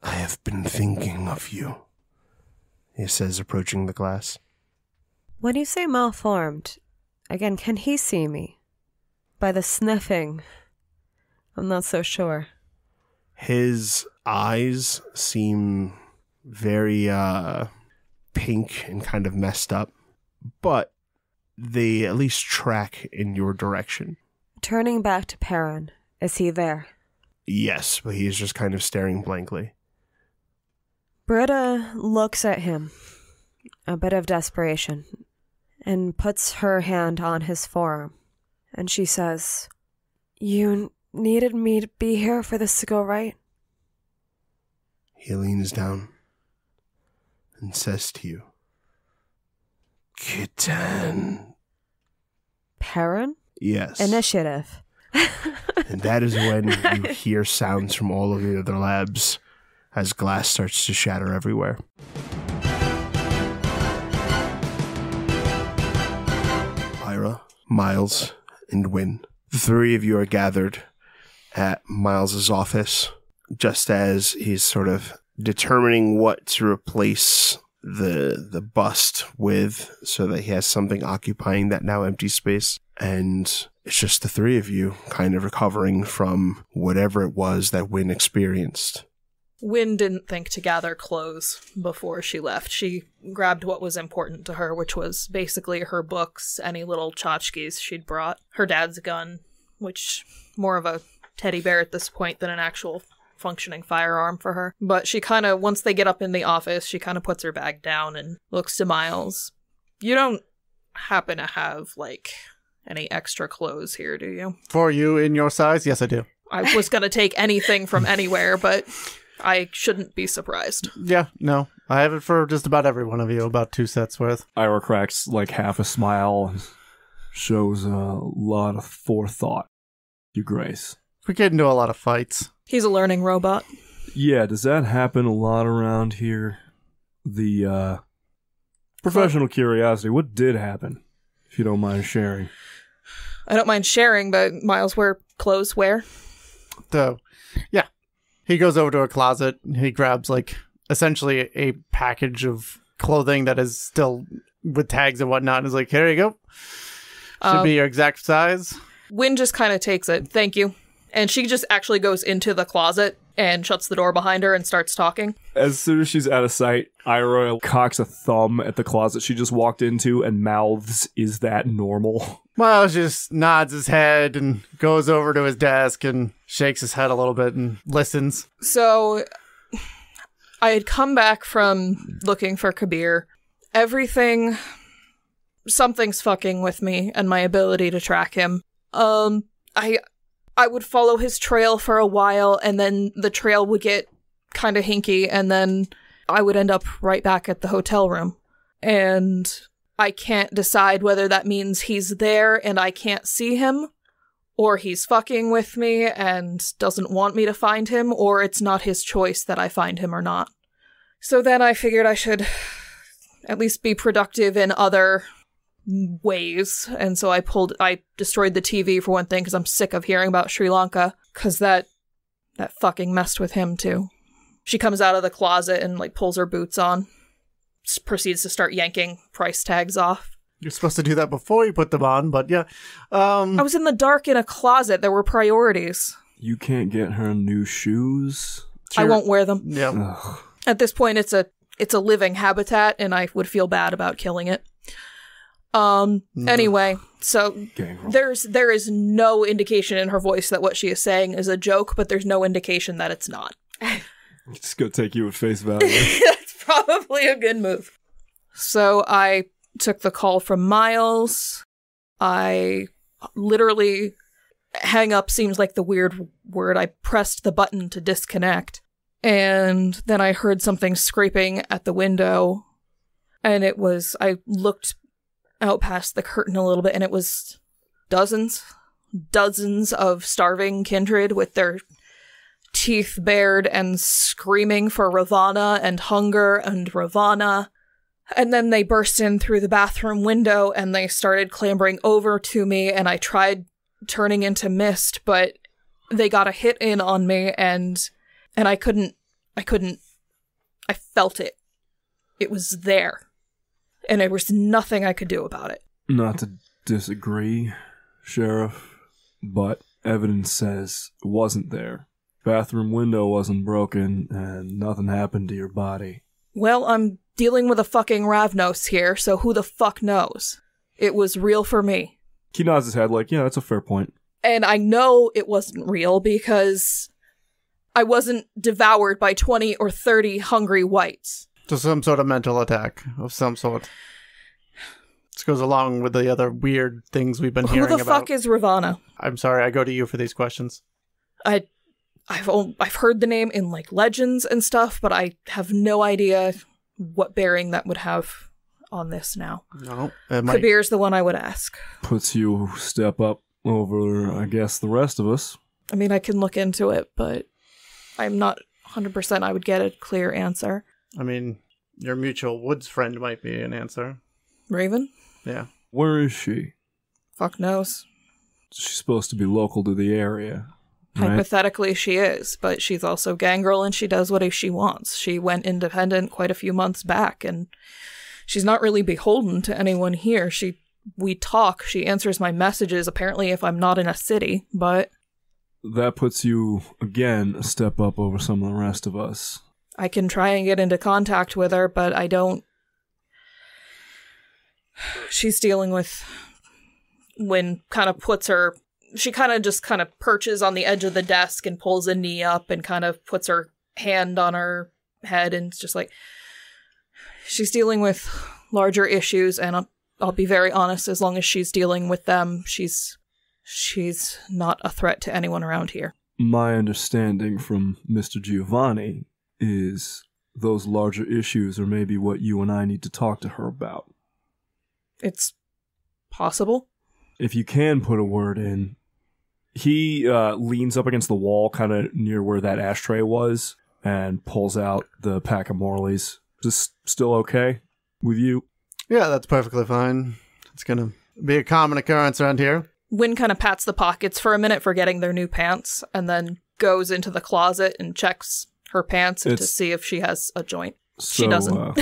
[SPEAKER 1] I have been thinking of you, he says, approaching the glass.
[SPEAKER 2] When you say malformed, again, can he see me? By the sniffing, I'm not so sure.
[SPEAKER 1] His eyes seem very pink and kind of messed up, but they at least track in your direction.
[SPEAKER 2] Turning back to Perrin, is he there?
[SPEAKER 1] Yes, but he is just kind of staring blankly.
[SPEAKER 2] Britta looks at him, a bit of desperation, and puts her hand on his forearm, and she says, "You needed me to be here for this to go right?"
[SPEAKER 1] He leans down and says to you, "Kitten."
[SPEAKER 2] Perrin?
[SPEAKER 1] Yes.
[SPEAKER 2] Initiative.
[SPEAKER 1] And that is when you hear sounds from all of the other labs as glass starts to shatter everywhere. Ira, Miles, and Wynn. The three of you are gathered at Miles's office, just as he's sort of determining what to replace the bust with so that he has something occupying that now empty space. And it's just the three of you kind of recovering from whatever it was that Wynn experienced.
[SPEAKER 4] Wynn didn't think to gather clothes before she left. She grabbed what was important to her, which was basically her books, any little tchotchkes she'd brought, her dad's gun, which more of a teddy bear at this point than an actual functioning firearm for her. But she kind of, once they get up in the office, she kind of puts her bag down and looks to Miles. You don't happen to have, any extra clothes here, do you?
[SPEAKER 5] For you in your size? Yes, I do.
[SPEAKER 4] I was going to take anything from anywhere, but I shouldn't be surprised.
[SPEAKER 5] Yeah, no. I have it for just about every one of you, about 2 sets worth.
[SPEAKER 3] Ira cracks half a smile and shows a lot of forethought, Your Grace.
[SPEAKER 5] We get into a lot of fights.
[SPEAKER 4] He's a learning robot.
[SPEAKER 3] Yeah, does that happen a lot around here? The Professional curiosity, what did happen? If you don't mind sharing.
[SPEAKER 4] I don't mind sharing, but Miles, clothes where?
[SPEAKER 5] So, yeah. He goes over to a closet. He grabs, like, essentially a package of clothing that is still with tags and whatnot. And is like, here you go. Should be your exact size.
[SPEAKER 4] Wynn just kind of takes it. Thank you. And she just actually goes into the closet and shuts the door behind her and starts talking.
[SPEAKER 3] As soon as she's out of sight, Ira cocks a thumb at the closet she just walked into and mouths, "Is that normal?"
[SPEAKER 5] Miles just nods his head and goes over to his desk and shakes his head a little bit and listens.
[SPEAKER 4] So I had come back from looking for Kabir. Something's fucking with me and my ability to track him. I would follow his trail for a while, and then the trail would get kind of hinky, and then I would end up right back at the hotel room. And I can't decide whether that means he's there and I can't see him, or he's fucking with me and doesn't want me to find him, or it's not his choice that I find him or not. So then I figured I should at least be productive in other ways, and so I destroyed the TV for one thing, because I'm sick of hearing about Sri Lanka, because that fucking messed with him too. She comes out of the closet and like pulls her boots on, proceeds to start yanking price tags off.
[SPEAKER 5] You're supposed to do that before you put them on, but yeah.
[SPEAKER 4] I was in the dark in a closet. There were priorities.
[SPEAKER 3] You can't get her new shoes?
[SPEAKER 4] I won't wear them.
[SPEAKER 5] Yeah.
[SPEAKER 3] Ugh.
[SPEAKER 4] At this point, it's a living habitat, and I would feel bad about killing it. Anyway, so there is no indication in her voice that what she is saying is a joke, but there's no indication that it's not.
[SPEAKER 3] Just go take you at face value.
[SPEAKER 4] That's probably a good move. So I took the call from Miles. I literally, hang up seems like the weird word. I pressed the button to disconnect, and then I heard something scraping at the window, and I looked out past the curtain a little bit, and it was dozens of starving kindred with their teeth bared and screaming for Ravana and hunger and Ravana. And then they burst in through the bathroom window and they started clambering over to me, and I tried turning into mist, but they got a hit in on me, and I couldn't, I felt it. It was there. And there was nothing I could do about it.
[SPEAKER 3] Not to disagree, Sheriff, but evidence says it wasn't there. Bathroom window wasn't broken, and nothing happened to your body.
[SPEAKER 4] Well, I'm dealing with a fucking Ravnos here, so who the fuck knows? It was real for me.
[SPEAKER 3] He nods his head like, yeah, that's a fair point.
[SPEAKER 4] And I know it wasn't real because I wasn't devoured by 20 or 30 hungry whites.
[SPEAKER 5] So some sort of mental attack of some sort. This goes along with the other weird things we've been hearing about.
[SPEAKER 4] Who the fuck is Ravana?
[SPEAKER 5] I'm sorry, I go to you for these questions.
[SPEAKER 4] I've heard the name in like legends and stuff, but I have no idea what bearing that would have on this now.
[SPEAKER 5] No,
[SPEAKER 4] Kabir's the one I would ask.
[SPEAKER 3] Puts you a step up over, I guess, the rest of us.
[SPEAKER 4] I mean, I can look into it, but I'm not 100% I would get a clear answer.
[SPEAKER 5] I mean, your mutual woods friend might be an answer.
[SPEAKER 4] Raven?
[SPEAKER 5] Yeah.
[SPEAKER 3] Where is she?
[SPEAKER 4] Fuck knows.
[SPEAKER 3] She's supposed to be local to the area. Right?
[SPEAKER 4] Hypothetically, she is, but she's also gangrel and she does whatever she wants. She went independent quite a few months back, and she's not really beholden to anyone here. We talk, she answers my messages, apparently if I'm not in a city, but...
[SPEAKER 3] That puts you, again, a step up over some of the rest of us.
[SPEAKER 4] I can try and get into contact with her, but I don't... She's dealing with... When kind of puts her... She kind of perches on the edge of the desk and pulls a knee up and kind of puts her hand on her head, and it's just like... She's dealing with larger issues, and I'll be very honest, as long as she's dealing with them, she's not a threat to anyone around here.
[SPEAKER 3] My understanding from Mr. Giovanni is those larger issues are maybe what you and I need to talk to her about.
[SPEAKER 4] It's possible.
[SPEAKER 3] If you can put a word in. He leans up against the wall kind of near where that ashtray was and pulls out the pack of Morleys. Is this still okay with you?
[SPEAKER 5] Yeah, that's perfectly fine. It's gonna be a common occurrence around here.
[SPEAKER 4] Wynn kind of pats the pockets for a minute, forgetting their new pants, and then goes into the closet and checks her pants to see if she has a joint. She doesn't.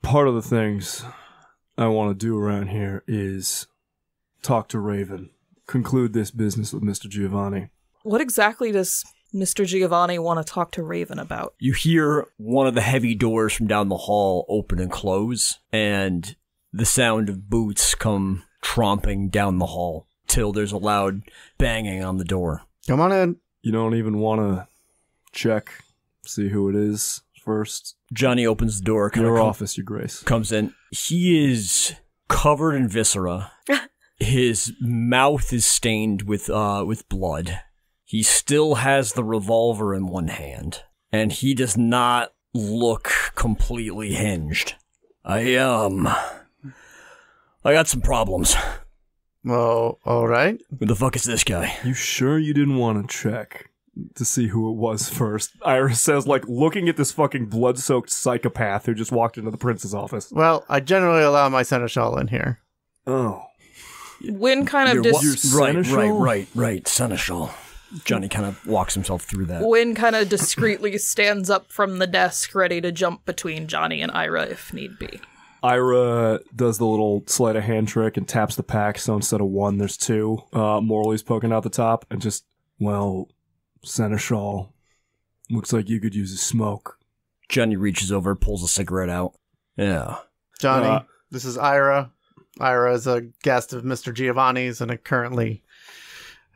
[SPEAKER 3] Part of the things I want to do around here is talk to Raven, conclude this business with Mr. Giovanni.
[SPEAKER 4] What exactly does Mr. Giovanni want to talk to Raven about?
[SPEAKER 6] You hear one of the heavy doors from down the hall open and close, and the sound of boots come tromping down the hall till there's a loud banging on the door.
[SPEAKER 5] Come on in.
[SPEAKER 3] You don't even want to check, see who it is first?
[SPEAKER 6] Johnny opens the door.
[SPEAKER 3] Your office, Your Grace.
[SPEAKER 6] Comes in. He is covered in viscera. His mouth is stained with blood. He still has the revolver in one hand, and he does not look completely hinged. I got some problems.
[SPEAKER 5] Oh, all right.
[SPEAKER 6] Who the fuck is this guy?
[SPEAKER 3] You sure you didn't want to check to see who it was first? Ira says, like, looking at this fucking blood-soaked psychopath who just walked into the prince's office.
[SPEAKER 5] Well, I generally allow my seneschal in here.
[SPEAKER 3] Oh.
[SPEAKER 4] Wynn kind of
[SPEAKER 6] Right, seneschal. Johnny kind of walks himself through that.
[SPEAKER 4] Wynn kind of discreetly stands up from the desk, ready to jump between Johnny and Ira if need be.
[SPEAKER 3] Ira does the little sleight of hand trick and taps the pack, so instead of one, there's two. Morley's poking out the top, and just, well, seneschal, looks like you could use a smoke.
[SPEAKER 6] Johnny reaches over, pulls a cigarette out. Yeah.
[SPEAKER 5] Johnny, this is Ira. Ira is a guest of Mr. Giovanni's, and it currently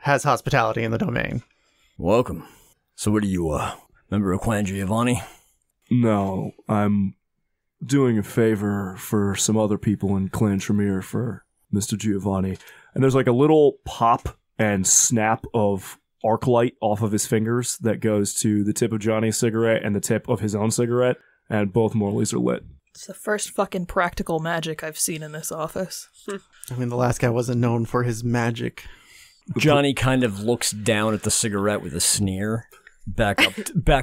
[SPEAKER 5] has hospitality in the domain.
[SPEAKER 6] Welcome. So what are you, member of Clan Giovanni?
[SPEAKER 3] No, I'm doing a favor for some other people in Clan Tremere for Mr. Giovanni. And there's like a little pop and snap of arc light off of his fingers that goes to the tip of Johnny's cigarette and the tip of his own cigarette, and both Morley's are lit.
[SPEAKER 4] It's the first fucking practical magic I've seen in this office.
[SPEAKER 5] I mean, the last guy wasn't known for his magic.
[SPEAKER 6] Johnny kind of looks down at the cigarette with a sneer, back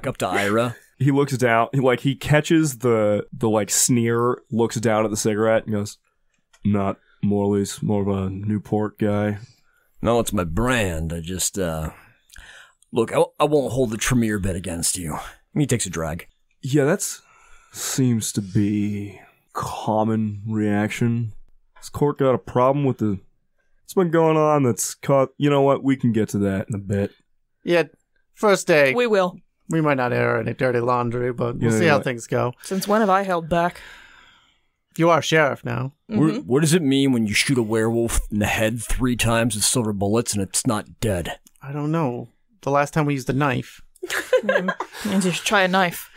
[SPEAKER 6] up to Ira.
[SPEAKER 3] He looks down, he catches the like sneer, looks down at the cigarette and goes, not Morley's, more of a Newport guy.
[SPEAKER 6] No, it's my brand. I just, look, I won't hold the Tremere bet against you. He takes a drag.
[SPEAKER 3] Yeah, that's seems to be common reaction. This court got a problem with what's been going on that's caught. You know what? We can get to that in a bit.
[SPEAKER 5] Yeah, first day.
[SPEAKER 4] We will.
[SPEAKER 5] We might not air any dirty laundry, but we'll see how things go.
[SPEAKER 4] Since when have I held back?
[SPEAKER 5] You are sheriff now.
[SPEAKER 4] Mm-hmm.
[SPEAKER 6] What does it mean when you shoot a werewolf in the head 3 times with silver bullets and it's not dead?
[SPEAKER 5] I don't know. The last time we used a knife.
[SPEAKER 4] Means you should try a knife.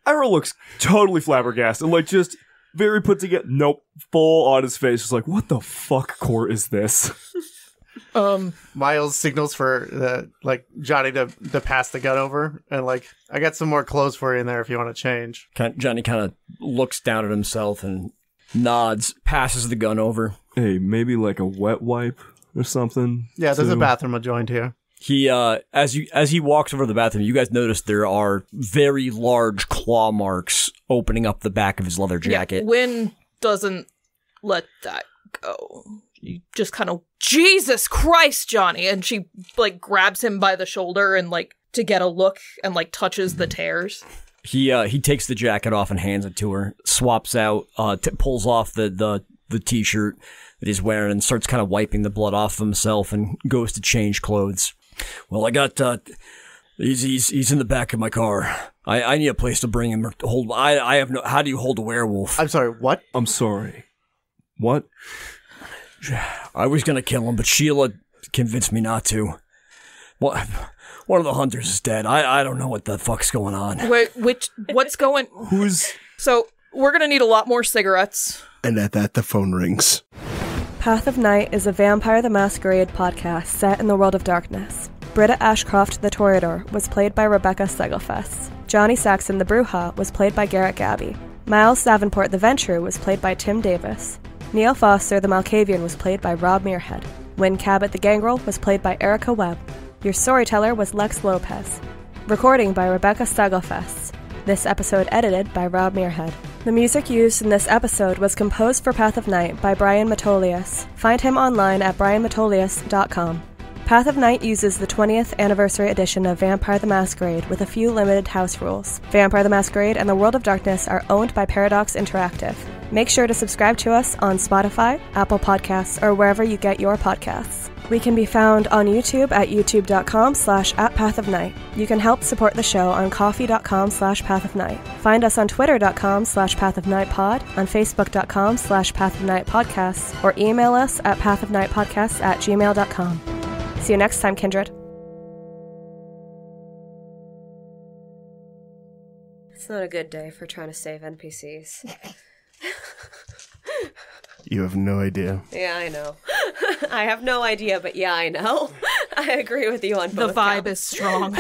[SPEAKER 3] Ira looks totally flabbergasted, like just very put together. Nope, full on his face, just like, what the fuck court is this?
[SPEAKER 5] Miles signals for Johnny to pass the gun over, and I got some more clothes for you in there if you want to change.
[SPEAKER 6] Johnny kind of looks down at himself and nods, passes the gun over.
[SPEAKER 3] Hey, maybe like a wet wipe or something.
[SPEAKER 5] Yeah, there's a bathroom adjoined here.
[SPEAKER 6] He as he walks over to the bathroom, you guys notice there are very large claw marks opening up the back of his leather jacket.
[SPEAKER 4] Yeah, Wynn doesn't let that go. You just kind of, Jesus Christ, Johnny, and she grabs him by the shoulder and to get a look and touches the tears.
[SPEAKER 6] He takes the jacket off and hands it to her, swaps out, pulls off the t-shirt that he's wearing and starts kind of wiping the blood off of himself and goes to change clothes. Well, I got he's in the back of my car. I need a place to bring him or hold. I have no. How do you hold a werewolf?
[SPEAKER 5] I'm sorry. What?
[SPEAKER 3] I'm sorry. What?
[SPEAKER 6] I was gonna kill him, but Sheila convinced me not to. What? One of the hunters is dead. I don't know what the fuck's going on.
[SPEAKER 4] Wait, what's going?
[SPEAKER 3] Who's?
[SPEAKER 4] So we're gonna need a lot more cigarettes.
[SPEAKER 1] And at that, the phone rings.
[SPEAKER 2] Path of Night is a Vampire the Masquerade podcast set in the world of darkness. Britta Ashcroft the Toreador was played by Rebecca Steigelfest. Johnny Saxon the Bruja was played by Garrett Gabbey. Miles Davenport the Venture was played by Tim Davis. Neil Foster the Malkavian was played by Rob Muirhead. Wynn Cabot the Gangrel was played by Erika Webb. Your storyteller was Lex Lopez. Recording by Rebecca Steigelfest. This episode edited by Rob Muirhead. The music used in this episode was composed for Path of Night by Brian Matolius. Find him online at brianmatolius.com. Path of Night uses the 20th anniversary edition of Vampire the Masquerade with a few limited house rules. Vampire the Masquerade and the World of Darkness are owned by Paradox Interactive. Make sure to subscribe to us on Spotify, Apple Podcasts, or wherever you get your podcasts. We can be found on YouTube at youtube.com/@pathofnight. You can help support the show on coffee.com/pathofnight. Find us on twitter.com/pathofnightpod, on facebook.com/pathofnightpodcasts, or email us at pathofnightpodcasts@gmail.com. See you next time, kindred. It's not a good day for trying to save NPCs.
[SPEAKER 1] You have no idea.
[SPEAKER 2] Yeah, I know. I have no idea, but yeah, I know. I agree with you on both.
[SPEAKER 4] The vibe is strong.